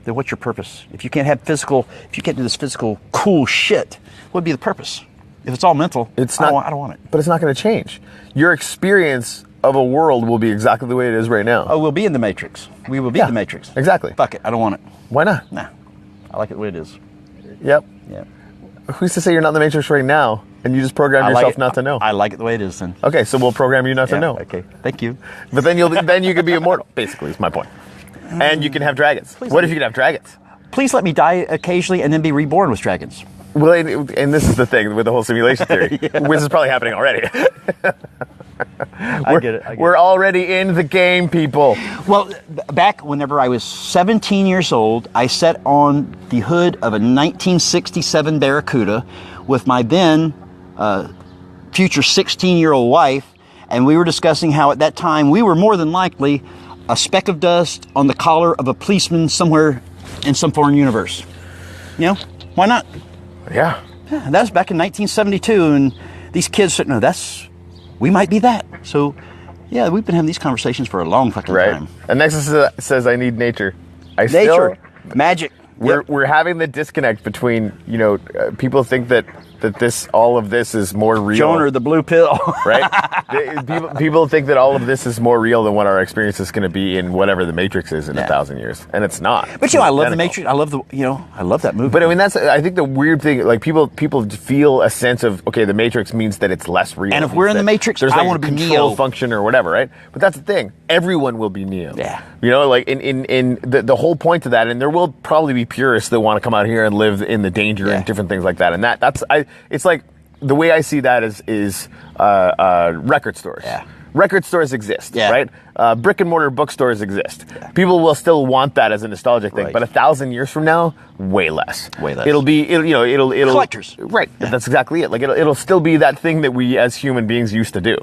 Then what's your purpose? If you can't have physical, if you can't do this physical cool shit, what would be the purpose? If it's all mental, It's not. I don't want it. But it's not going to change. Your experience of a world will be exactly the way it is right now. Oh, we'll be in the Matrix. We will be Yeah, the Matrix. exactly. Fuck it. I don't want it. Why not? Nah. I like it the way it is. Yep. Yeah. Who's to say you're not in the Matrix right now and you just program I like yourself it. not to know? I like it the way it is then. Okay, so we'll program you not to Yeah, know. Okay. Thank you. But then you could be immortal. Basically, is my point. And you can have dragons. Please What let if me- you could have dragons? Please let me die occasionally and then be reborn with dragons. Well, and this is the thing with the whole simulation theory, which is probably happening already. I get it. We're already in the game, people. Well, back whenever I was 17 years old, I sat on the hood of a 1967 Barracuda with my then future 16-year-old wife, and we were discussing how at that time we were more than likely a speck of dust on the collar of a policeman somewhere in some foreign universe. You know, why not? Yeah. Yeah, that was back in 1972, and these kids said, no, we might be that. So, yeah, we've been having these conversations for a long fucking Right. time. And Nexus says, I need nature. Nature, magic. We're having the disconnect between, people think that all of this is more real. Jonah, the blue pill. Right? People think that all of this is more real than what our experience is going to be in whatever the Matrix is in 1,000 years, and it's not. But I love the Matrix. I love I love that movie. But I mean, I think the weird thing, like people feel a sense of, okay, the Matrix means that it's less real. And if It we're means in the that Matrix, there's I like wanna a be control Neo. function or whatever, right? But that's the thing. Everyone will be Neo. Yeah. Like in the whole point of that, and there will probably be purists that want to come out here and live in the danger and different things like that. And it's like, the way I see that is record stores. Yeah. Record stores exist, Yeah. right? Brick and mortar bookstores exist. Yeah. People will still want that as a nostalgic thing, Right. but 1,000 years from now, way less. Way less. It'll Collectors. Right. That's exactly it. Like it'll still be that thing that we as human beings used to do,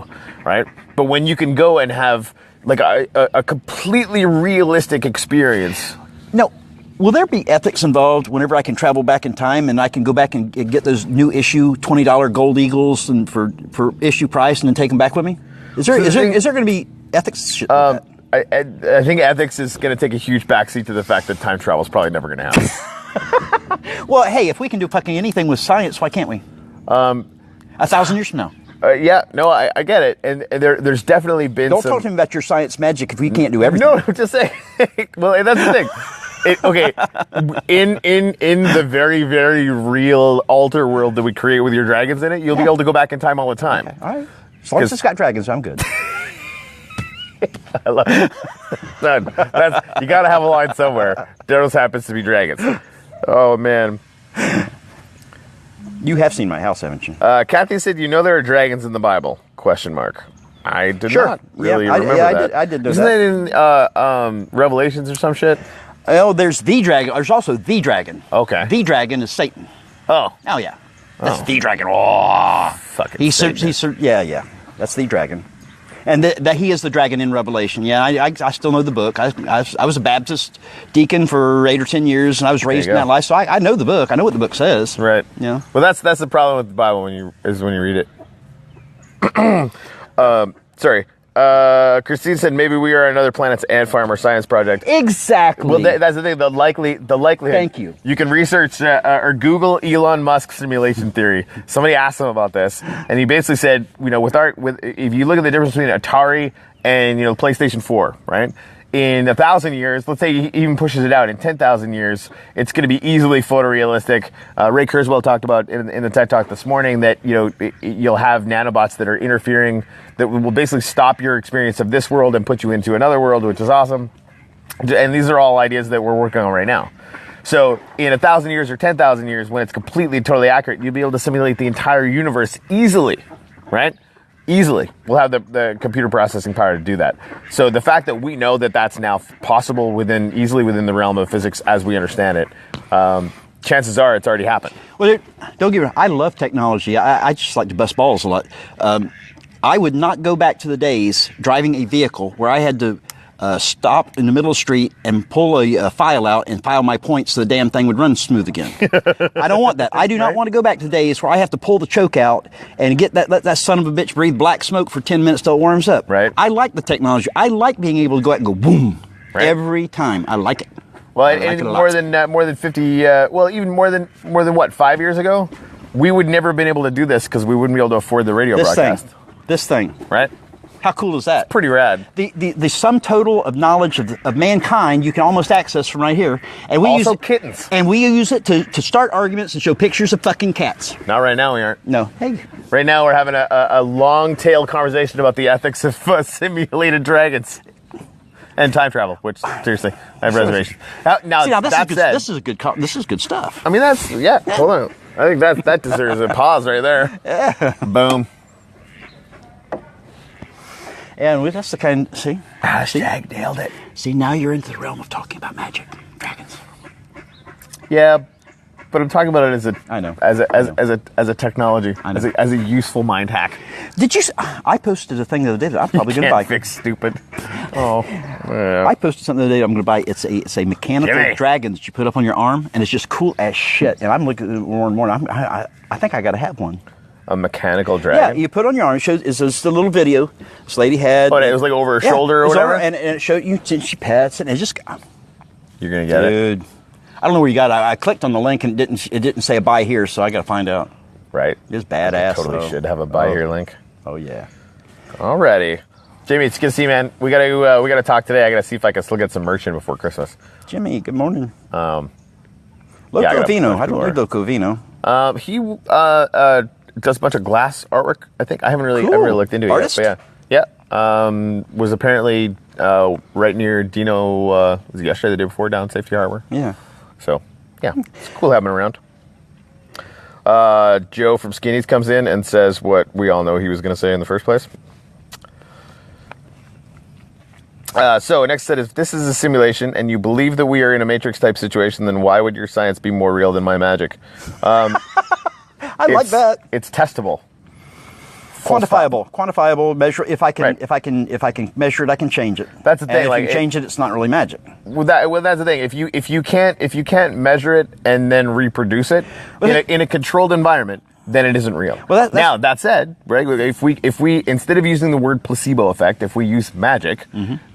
right? But when you can go and have like a completely realistic experience. No. Will there be ethics involved whenever I can travel back in time and I can go back and get those new issue $20 gold eagles and for issue price and then take them back with me? Is there going to be ethics shit like that? I think ethics is going to take a huge backseat to the fact that time travel is probably never going to happen. Well, hey, if we can do fucking anything with science, why can't we? 1,000 years from now. Yeah, no, I get it, and there's definitely been. Don't some... talk to me about your science magic if we can't do everything. No, just say. Well, that's the thing. Okay, in the very, very real alter world that we create with your dragons in it, you'll be able to go back in time all the time. Okay, all right. As long as it's got dragons, I'm good. I love it. You got to have a line somewhere. Daryl's happens to be dragons. Oh man. You have seen my house, haven't you? Kathy said, "You know there are dragons in the Bible?" ? I did Sure. not really Yeah, remember that. I did know Isn't that. that in Revelations or some shit? Oh, there's the dragon. There's also the dragon. Okay. The dragon is Satan. Oh, Oh yeah, that's the dragon. Oh, fucking Satan. Yeah. That's the dragon, and that he is the dragon in Revelation. Yeah, I still know the book. I was a Baptist deacon for 8 or 10 years, and I was raised in go. that life, so I know the book. I know what the book says. Right. Yeah. Well, that's the problem with the Bible when you read it. Sorry. Christine said maybe we are another planet's ant farm or science project. Exactly. Well, that's the thing. The likelihood. Thank you. You can research or Google Elon Musk simulation theory. Somebody asked him about this, and he basically said, if you look at the difference between Atari and PlayStation 4, right? In 1,000 years, let's say he even pushes it out, in 10,000 years, it's going to be easily photorealistic. Ray Kurzweil talked about in the TED Talk this morning that, you'll have nanobots that are interfering, that will basically stop your experience of this world and put you into another world, which is awesome. And these are all ideas that we're working on right now. So in 1,000 years or 10,000 years, when it's completely, totally accurate, you'll be able to simulate the entire universe easily, right? Easily. We'll have the computer processing power to do that. So the fact that we know that that's now possible easily within the realm of physics as we understand it, chances are it's already happened. Well, don't get me wrong. I love technology. I just like to bust balls a lot. I would not go back to the days driving a vehicle where I had to stop in the middle of the street and pull a file out and file my points so the damn thing would run smooth again. I don't want that. I do not want to go back to the days where I have to pull the choke out and let that son of a bitch breathe black smoke for 10 minutes till it warms up. Right. I like the technology. I like being able to go out and go boom every time. I like it. Well, and more than 50, even more than what, 5 years ago, we would never have been able to do this because we wouldn't be able to afford the radio broadcast. This thing. Right. How cool is that? Pretty rad. The sum total of knowledge of mankind you can almost access from right here. And we also use it, kittens. And we use it to start arguments and show pictures of fucking cats. Not right now, we aren't. No. Hey. Right now we're having a long-tailed conversation about the ethics of simulated dragons. And time travel, which, seriously, I have reservations. Now this is good stuff. I mean, hold on. I think that deserves a pause right there. Yeah. Boom. And that's the kind, see? Hashtag nailed it. See, now you're into the realm of talking about magic, dragons. Yeah, but I'm talking about it as a technology, I know. as a useful mind hack. Did you? I posted a thing the other day that I'm probably going to buy. Fix stupid. Oh, yeah. I posted something the other day I'm going to buy. It's a mechanical dragon that you put up on your arm, and it's just cool as shit. And I'm looking at it more and more. I think I got to have one. A mechanical dragon? Yeah, you put it on your arm. It shows. It's just a little video this lady had. Oh, it was like over her shoulder or whatever? And it showed you. She pets it, and it just. You're going to get it? Dude. I don't know where you got it. I clicked on the link and it didn't say a buy here, so I got to find out. Right. It's badass. Totally should have a buy here link. Oh yeah. Alrighty, Jamie, it's good to see you, man. We gotta talk today. I gotta see if I can still get some merch in before Christmas. Jimmy, good morning. Yeah, Loco Vino. I don't know Loco Vino. He does a bunch of glass artwork. I think I haven't really looked into it Artist? yet. But yeah. Was apparently right near Dino. Was it yesterday, the day before, down Safety Harbor? Yeah. So yeah, it's cool having him around. Joe from Skinnies comes in and says what we all know he was going to say in the first place. So next said, if this is a simulation and you believe that we are in a Matrix type situation, then why would your science be more real than my magic? I like that. It's testable. Quantifiable measure. If I can measure it, I can change it. That's the thing. And if you change it, it's not really magic. Well, that's the thing. If you can't measure it and then reproduce it in a controlled environment, then it isn't real. Well, now that said, right? If we instead of using the word placebo effect, if we use magic,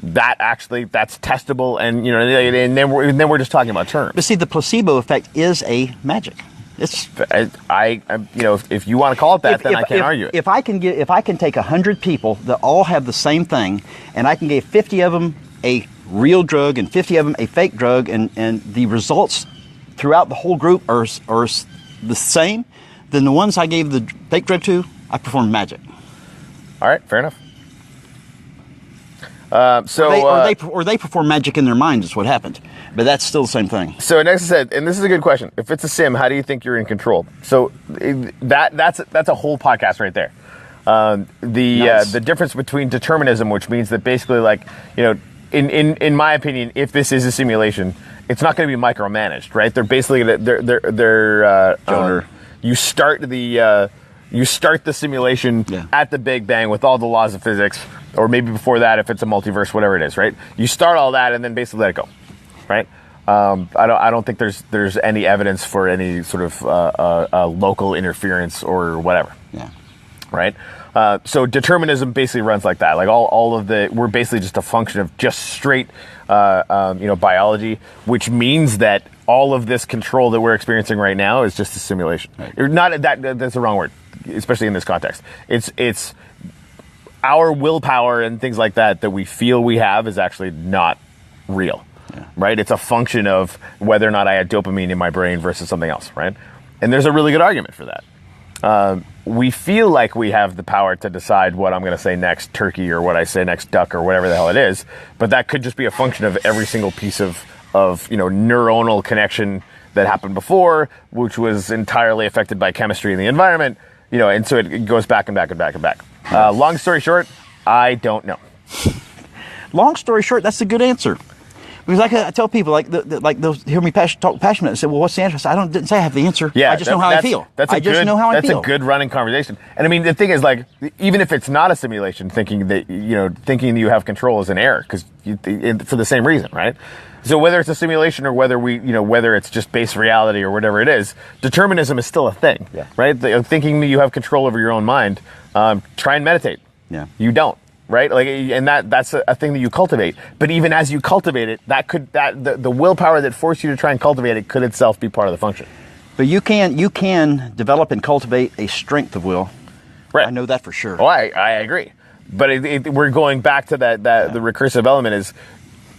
that's testable, and and then we're just talking about terms. But see, the placebo effect is a magic. It's if you want to call it that, then I can't argue it. If I can take 100 people that all have the same thing, and I can give 50 of them a real drug and 50 of them a fake drug, and the results throughout the whole group are the same, then the ones I gave the fake drug to, I performed magic. All right, fair enough. Or they perform magic in their minds is what happened, but that's still the same thing. So next I said, and this is a good question: if it's a sim, how do you think you're in control? So that's a whole podcast right there. The difference between determinism, which means that basically, in my opinion, if this is a simulation, it's not going to be micromanaged, right? They're basically you start the simulation at the Big Bang with all the laws of physics, or maybe before that if it's a multiverse, whatever it is, right? You start all that and then basically let it go, right? I don't think there's any evidence for any sort of local interference or whatever. Yeah. Right. So determinism basically runs like that. Like we're basically just a function of just straight, biology, which means that all of this control that we're experiencing right now is just a simulation. Right. Not that's the wrong word, especially in this context. It's our willpower and things like that we feel we have is actually not real. Yeah. Right? It's a function of whether or not I had dopamine in my brain versus something else, right? And there's a really good argument for that. We feel like we have the power to decide what I'm going to say next, turkey, or what I say next, duck, or whatever the hell it is, but that could just be a function of every single piece of neuronal connection that happened before, which was entirely affected by chemistry in the environment, and so it goes back and back and back and back. Long story short, I don't know. Long story short, that's a good answer. Because I tell people like they'll hear me talk passionate and say, "Well, what's the answer?" I said, didn't say I have the answer. Yeah, I just know how I feel. I just know how I feel. That's a good running conversation. And I mean, the thing is, like, even if it's not a simulation, thinking that you have control is an error because for the same reason, right? So whether it's a simulation or whether it's just base reality or whatever it is, determinism is still a thing, right? Thinking that you have control over your own mind. Try and meditate. Yeah, you don't. Right, like, and that's a thing that you cultivate. But even as you cultivate it, the willpower that forced you to try and cultivate it could itself be part of the function. But you can develop and cultivate a strength of will. Right, I know that for sure. Oh, I agree. But we're going back to that the recursive element is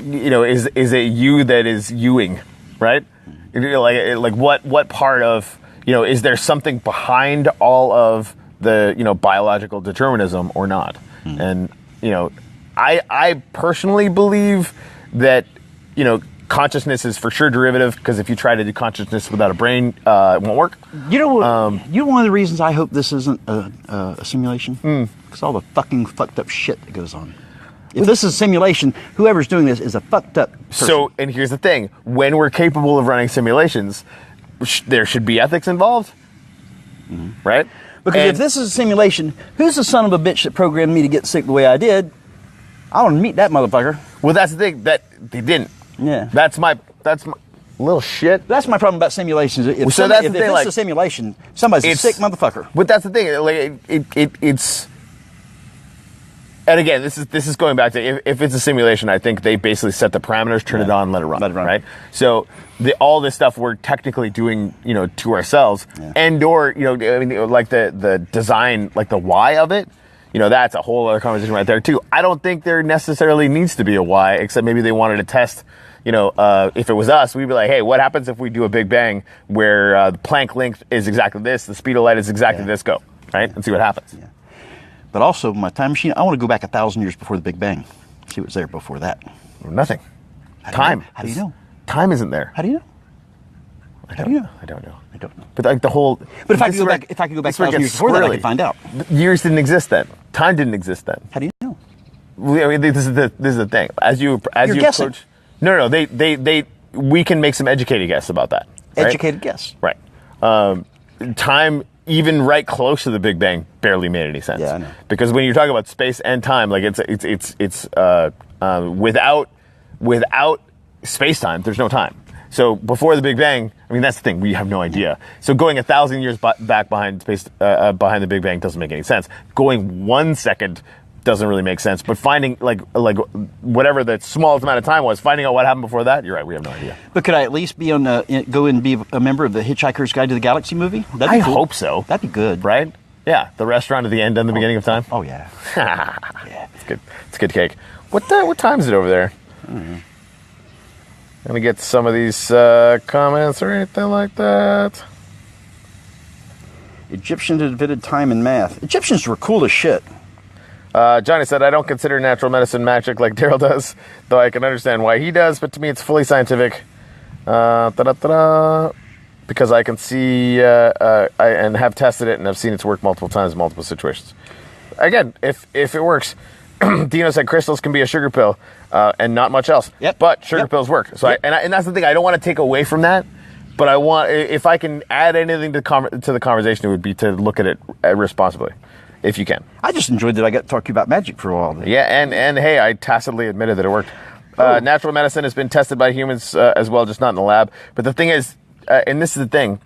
it you that is youing, right? Like what part of is there something behind all of the biological determinism or not? And I personally believe that consciousness is for sure derivative, because if you try to do consciousness without a brain, it won't work. One of the reasons I hope this isn't a simulation, because all the fucked up shit that goes on. If this is a simulation, whoever's doing this is a fucked up person. So, and here's the thing: when we're capable of running simulations, there should be ethics involved, right? Because if this is a simulation, who's the son of a bitch that programmed me to get sick the way I did? I want to meet that motherfucker. Well, that's the thing, that they didn't. Yeah. That's my little shit. That's my problem about simulations. If so that's the thing, it's a simulation, somebody's a sick motherfucker. But that's the thing. Like it's. And again, this is going back to if it's a simulation, I think they basically set the parameters, turn it on, let it run. Right? So all this stuff we're technically doing, to ourselves, and or like the design, like the why of it, that's a whole other conversation right there too. I don't think there necessarily needs to be a why, except maybe they wanted to test. If it was us, we'd be like, hey, what happens if we do a Big Bang where the Planck length is exactly this, the speed of light is exactly this, go, right, and see what happens. Yeah. But also, my time machine, I want to go back 1,000 years before the Big Bang. See what's there before that. Nothing. Time. How do you know? Time isn't there. How do you know? How do you know? I don't know. But like the whole. But if I could go back 1,000 years before that, I could find out. Years didn't exist then. Time didn't exist then. How do you know? I mean, this is the thing. As you guessing. approach. No. We can make some educated guess about that. Right? Educated guess. Right. Time, even right close to the Big Bang, barely made any sense. Yeah, I know. Because when you're talking about space and time, like it's without space time, there's no time. So before the Big Bang, I mean, that's the thing, we have no idea. So going 1,000 years back behind behind the Big Bang doesn't make any sense. Going 1 second doesn't really make sense. But finding like whatever the smallest amount of time was, finding out what happened before that, you're right, we have no idea. But could I at least be go and be a member of the Hitchhiker's Guide to the Galaxy movie? I hope so. That'd be good, right? Yeah, the restaurant at the end and the beginning of time. Oh yeah, yeah, it's good. It's good cake. What time is it over there? I don't know. Let me get some of these comments or anything like that. Egyptians invented time and math. Egyptians were cool as shit. Johnny said, I don't consider natural medicine magic like Daryl does, though I can understand why he does, but to me it's fully scientific. Because I can see and have tested it and have seen its work multiple times in multiple situations. Again, if it works, Dino said crystals can be a sugar pill and not much else. Yep. But sugar pills work. So and that's the thing. I don't want to take away from that, but I want, if I can add anything to the conversation, it would be to look at it responsibly, if you can. I just enjoyed that I got to talk to you about magic for a while. Yeah, and hey, I tacitly admitted that it worked. Natural medicine has been tested by humans as well, just not in the lab. But the thing is, and this is the thing,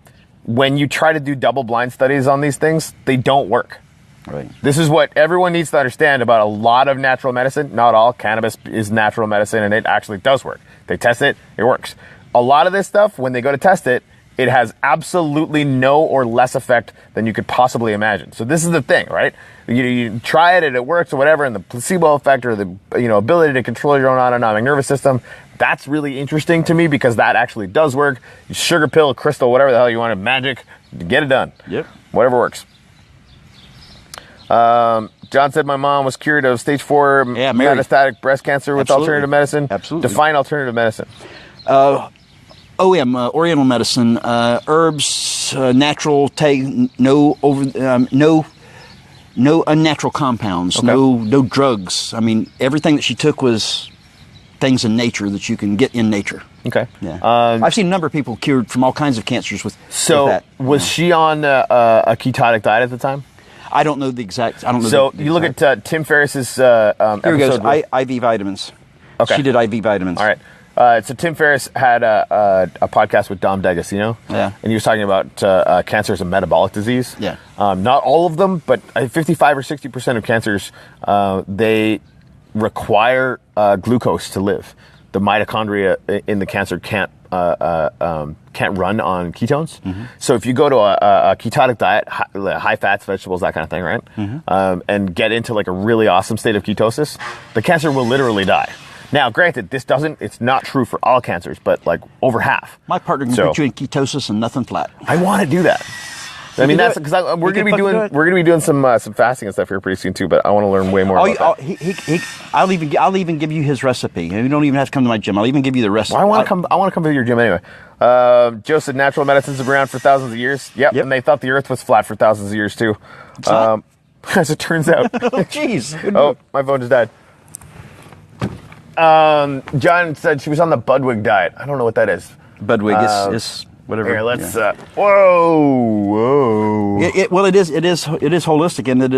when you try to do double-blind studies on these things, they don't work. Right. This is what everyone needs to understand about a lot of natural medicine. Not all. Cannabis is natural medicine, and it actually does work. They test it, it works. A lot of this stuff, when they go to test it, it has absolutely no or less effect than you could possibly imagine. So this is the thing, right? You try it and it works or whatever, and the placebo effect or the ability to control your own autonomic nervous system, that's really interesting to me because that actually does work. Sugar pill, crystal, whatever the hell you want, magic, get it done. Yep. Whatever works. John said my mom was cured of stage 4 metastatic breast cancer with alternative medicine. Absolutely. Define alternative medicine. OM, Oriental medicine, herbs, natural, no unnatural compounds, Okay. no drugs. I mean, everything that she took was things in nature that you can get in nature. Okay. Yeah. I've seen a number of people cured from all kinds of cancers with that. Was she on a ketotic diet at the time? I don't know the exact. I don't know. So the you look exact. at Tim Ferriss's Here episode. he goes. IV vitamins. Okay. She did IV vitamins. All right. So Tim Ferriss had a podcast with Dom DeGasino. Yeah. And he was talking about cancer as a metabolic disease. Yeah. Not all of them, but 55 or 60% of cancers, they require glucose to live. The mitochondria in the cancer can't run on ketones. Mm-hmm. So if you go to a ketotic diet, high fats, vegetables, that kind of thing, right? Mm-hmm. And get into like a really awesome state of ketosis, the cancer will literally die. Now, granted, it's not true for all cancers, but like over half. My partner can put you in ketosis and nothing flat. I want to do that. I mean, that's because we're gonna be doing some fasting and stuff here pretty soon too. But I want to learn way more about that. I'll even give you his recipe. You don't even have to come to my gym. I'll even give you the recipe. Well, I want to come to your gym anyway. Joe said natural medicine's been around for thousands of years. Yep. And they thought the Earth was flat for thousands of years too. As it turns out. Jeez. Oh, my phone just died. John said she was on the Budwig diet. I don't know what that is. Budwig is whatever. Here, let's. Whoa. Well, it is holistic in that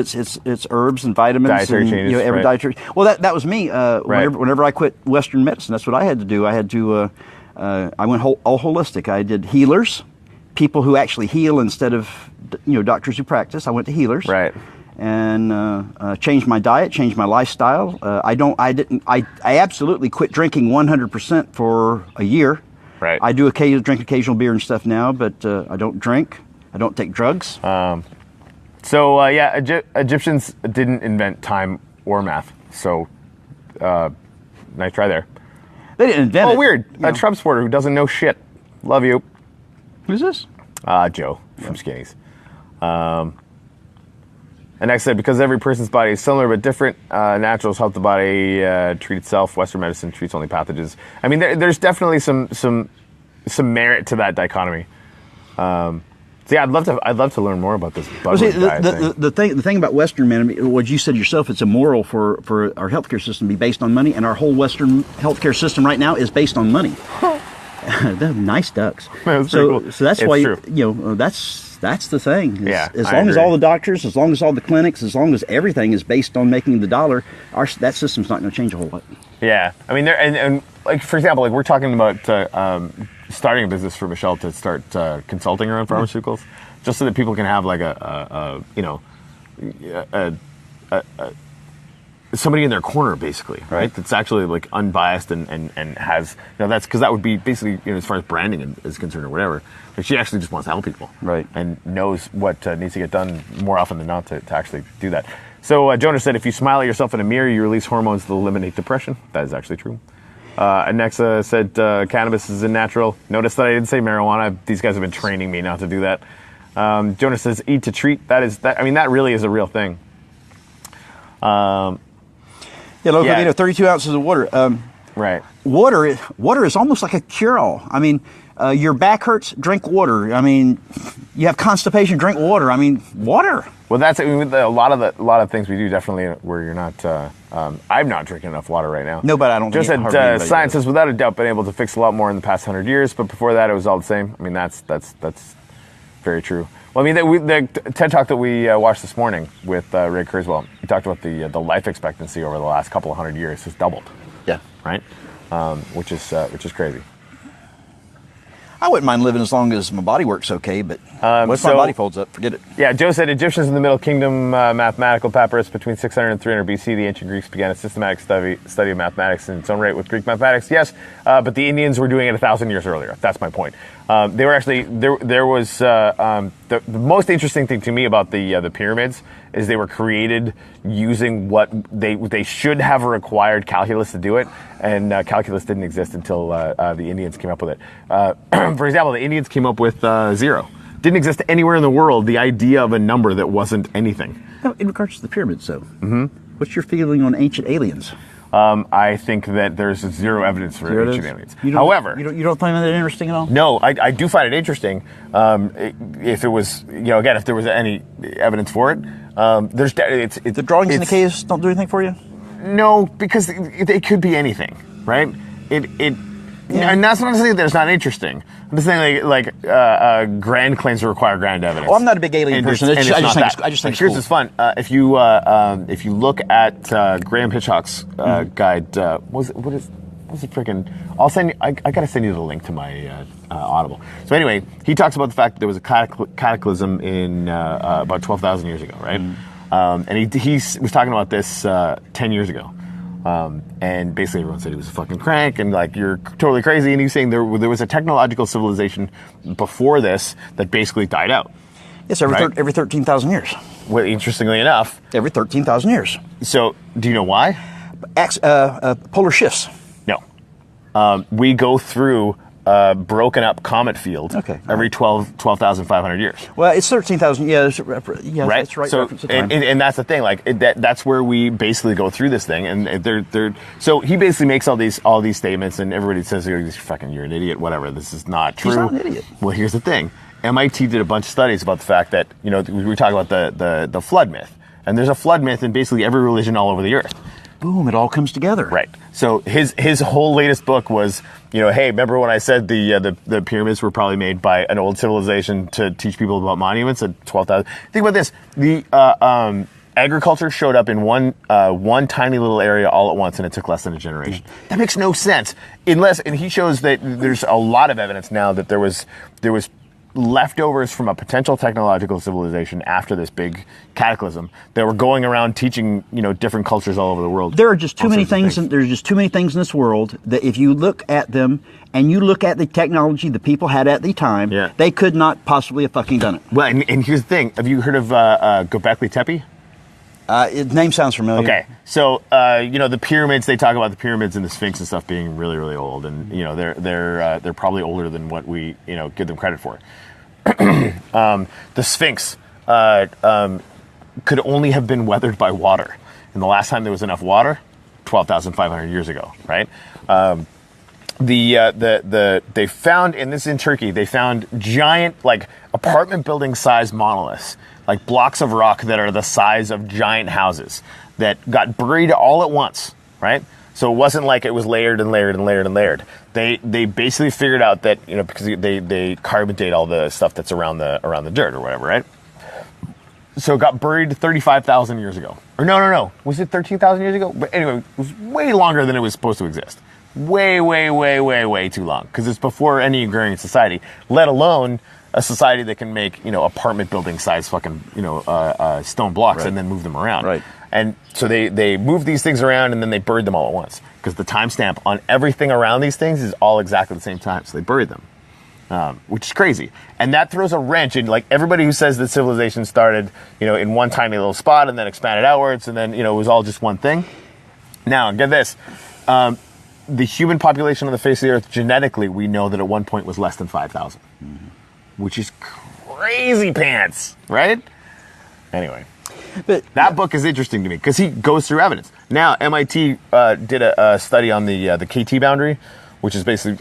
it's herbs and vitamins. Dietary changes. Every right. dietary. Well, that was me. Whenever I quit Western medicine, that's what I had to do. I had to. I went all holistic. I did healers, people who actually heal instead of doctors who practice. I went to healers. Right. And changed my diet, changed my lifestyle. I absolutely quit drinking 100% for a year. Right. I do drink occasional beer and stuff now, but I don't drink. I don't take drugs. Egyptians didn't invent time or math. So, nice try there. They didn't invent it. Oh, weird. A Trump supporter who doesn't know shit. Love you. Who's this? Joe from Skinnies. And next said, because every person's body is similar but different, naturals help the body treat itself. Western medicine treats only pathogens. I mean, there's definitely some merit to that dichotomy. So yeah, I'd love to learn more about this. The thing about Western medicine, what you said yourself, it's immoral for our healthcare system to be based on money, and our whole Western healthcare system right now is based on money. They're nice ducks. That's cool. So that's it's why true. That's the thing. Yeah, as long as all the doctors, as long as all the clinics, as long as everything is based on making the dollar, that system's not going to change a whole lot. Yeah, I mean, and like for example, like we're talking about starting a business for Michelle to start consulting around pharmaceuticals, just so that people can have like somebody in their corner, basically, right? That's actually like unbiased and has that's because that would be basically as far as branding is concerned or whatever. Like she actually just wants to help people, right? And knows what needs to get done more often than not to actually do that. So Jonah said, if you smile at yourself in a mirror, you release hormones that eliminate depression. That is actually true. And Nexa said cannabis is a natural. Notice that I didn't say marijuana. These guys have been training me not to do that. Jonah says, eat to treat. That really is a real thing. 32 ounces of water. Right. Water is almost like a cure-all. I mean, your back hurts, drink water. I mean, you have constipation, drink water. I mean, water. Well, that's a lot of things we do definitely where you're not. I'm not drinking enough water right now. No, but I don't. Just that science has without a doubt been able to fix a lot more in the past 100 years, but before that it was all the same. I mean, that's very true. Well, I mean, the TED Talk that we watched this morning with Ray Kurzweil, he talked about the life expectancy over the last couple of 100 years has doubled. Yeah. Right. Which is crazy. I wouldn't mind living as long as my body works okay, but once my body folds up, forget it. Yeah, Joe said Egyptians in the Middle Kingdom, mathematical papyrus between 600 and 300 BC. The ancient Greeks began a systematic study of mathematics in its own right with Greek mathematics. Yes, but the Indians were doing it 1,000 years earlier. That's my point. They were actually there was the most interesting thing to me about the pyramids is they were created using what they should have required calculus to do it, and calculus didn't exist until the Indians came up with it. For example, the Indians came up with zero. Didn't exist anywhere in the world, the idea of a number that wasn't anything. In regards to the pyramids, though, what's your feeling on ancient aliens? I think that there's zero evidence for ancient aliens. However, you don't find that interesting at all? No, I do find it interesting. If it was, again, if there was any evidence for it, there's the drawings in the caves don't do anything for you. No, because it could be anything, right? And that's not to say that it's not interesting. I'm just saying, grand claims require grand evidence. Oh, I'm not a big alien person. I just think it's here's cool. what's fun. If you look at Graham Hitchcock's guide, what's it freaking? I'll send you. I gotta send you the link to my Audible. So anyway, he talks about the fact that there was a cataclysm in about 12,000 years ago, right? And he was talking about this 10 years ago. And basically everyone said he was a fucking crank and like, you're totally crazy. And he's saying there was a technological civilization before this that basically died out. Yes, every 13,000 years. Well, interestingly enough. Every 13,000 years. So, do you know why? Polar shifts. No. We go through a broken up comet field every 12,500 years. Well, it's 13,000. Yeah, right. That's right. So, and that's the thing. Like that's where we basically go through this thing, and they're. So he basically makes all these statements, and everybody says, "You're an idiot." Whatever. This is not true. He's not an idiot. Well, here's the thing. MIT did a bunch of studies about the fact that we were talking about the flood myth, and there's a flood myth in basically every religion all over the earth. Boom! It all comes together. Right. So his whole latest book was, hey, remember when I said the pyramids were probably made by an old civilization to teach people about monuments at 12,000? Think about this: the agriculture showed up in one tiny little area all at once, and it took less than a generation. That makes no sense, and he shows that there's a lot of evidence now that there was leftovers from a potential technological civilization after this big cataclysm that were going around teaching, different cultures all over the world. There are just too many things. There's just too many things in this world that if you look at them and you look at the technology the people had at the time, they could not possibly have fucking done it. Well, and here's the thing. Have you heard of Göbekli Tepe? Name sounds familiar. Okay, so the pyramids. They talk about the pyramids and the Sphinx and stuff being really, really old, and they're probably older than what we give them credit for. The Sphinx could only have been weathered by water, and the last time there was enough water, 12,500 years ago, right? They found, and this is in Turkey, they found giant apartment building size monoliths, like blocks of rock that are the size of giant houses that got buried all at once, right? So it wasn't like it was layered and layered and layered and layered. They basically figured out that because they carbon date all the stuff that's around the dirt or whatever, right? So it got buried 35,000 years ago. Or no. Was it 13,000 years ago? But anyway, it was way longer than it was supposed to exist. Way too long. Because it's before any agrarian society, let alone a society that can make apartment building size fucking stone blocks and then move them around. Right. And so they moved these things around and then they buried them all at once because the timestamp on everything around these things is all exactly the same time. So they buried them, which is crazy. And that throws a wrench in everybody who says that civilization started in one tiny little spot and then expanded outwards and then it was all just one thing. Now get this, the human population on the face of the earth genetically we know that at one point was less than 5,000, which is crazy pants, right? Anyway. But that book is interesting to me because he goes through evidence. Now, MIT did a study on the KT boundary, which is basically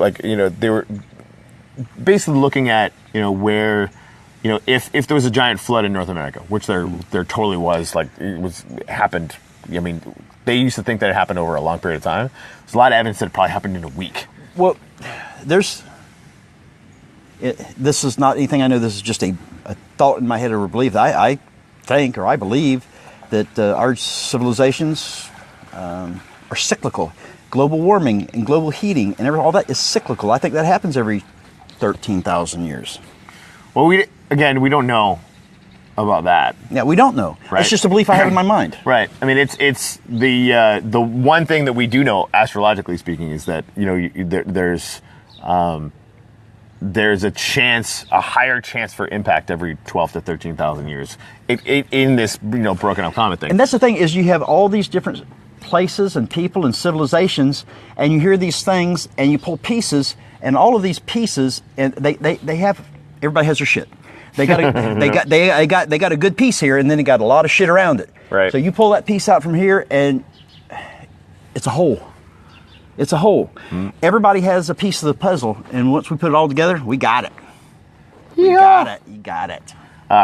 they were basically looking at where if there was a giant flood in North America, which there totally was, happened. I mean, they used to think that it happened over a long period of time. There's a lot of evidence that it probably happened in a week. Well, this is not anything I know. This is just a thought in my head or a belief. I think or I believe that our civilizations are cyclical. Global warming and global heating and all that is cyclical. I think that happens every 13,000 years. Well, we don't know about that. Yeah, we don't know. Right. It's just a belief I have in my mind. Right. I mean, it's the one thing that we do know, astrologically speaking, is that there's a higher chance for impact every 12 to 13,000 years in this broken up comet thing. And that's the thing is you have all these different places and people and civilizations, and you hear these things, and you pull pieces, and all of these pieces, and they have everybody has their shit. They got a good piece here, and then they got a lot of shit around it. Right. So you pull that piece out from here, and it's a whole. It's a whole. Everybody has a piece of the puzzle, and once we put it all together, we got it. You got it.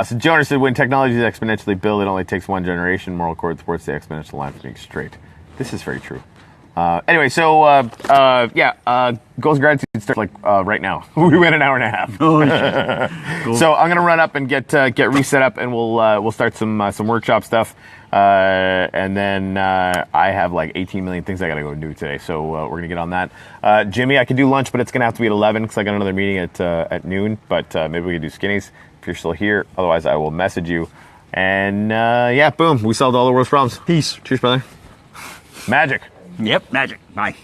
So Jonas said, when technology is exponentially built, it only takes one generation. Moral cord supports the exponential line for being straight. This is very true. Anyway, so goals and gratitude starts like right now. We went an hour and a half. Oh, shit. Cool. So I'm gonna run up and get reset up, and we'll start some workshop stuff. And then I have like 18 million things I gotta go do today, so we're gonna get on that. Jimmy, I can do lunch, but it's gonna have to be at 11 because I got another meeting at noon. But maybe we can do skinnies if you're still here. Otherwise, I will message you. And boom, we solved all the world's problems. Peace. Cheers, brother. Magic. Yep, magic. Bye.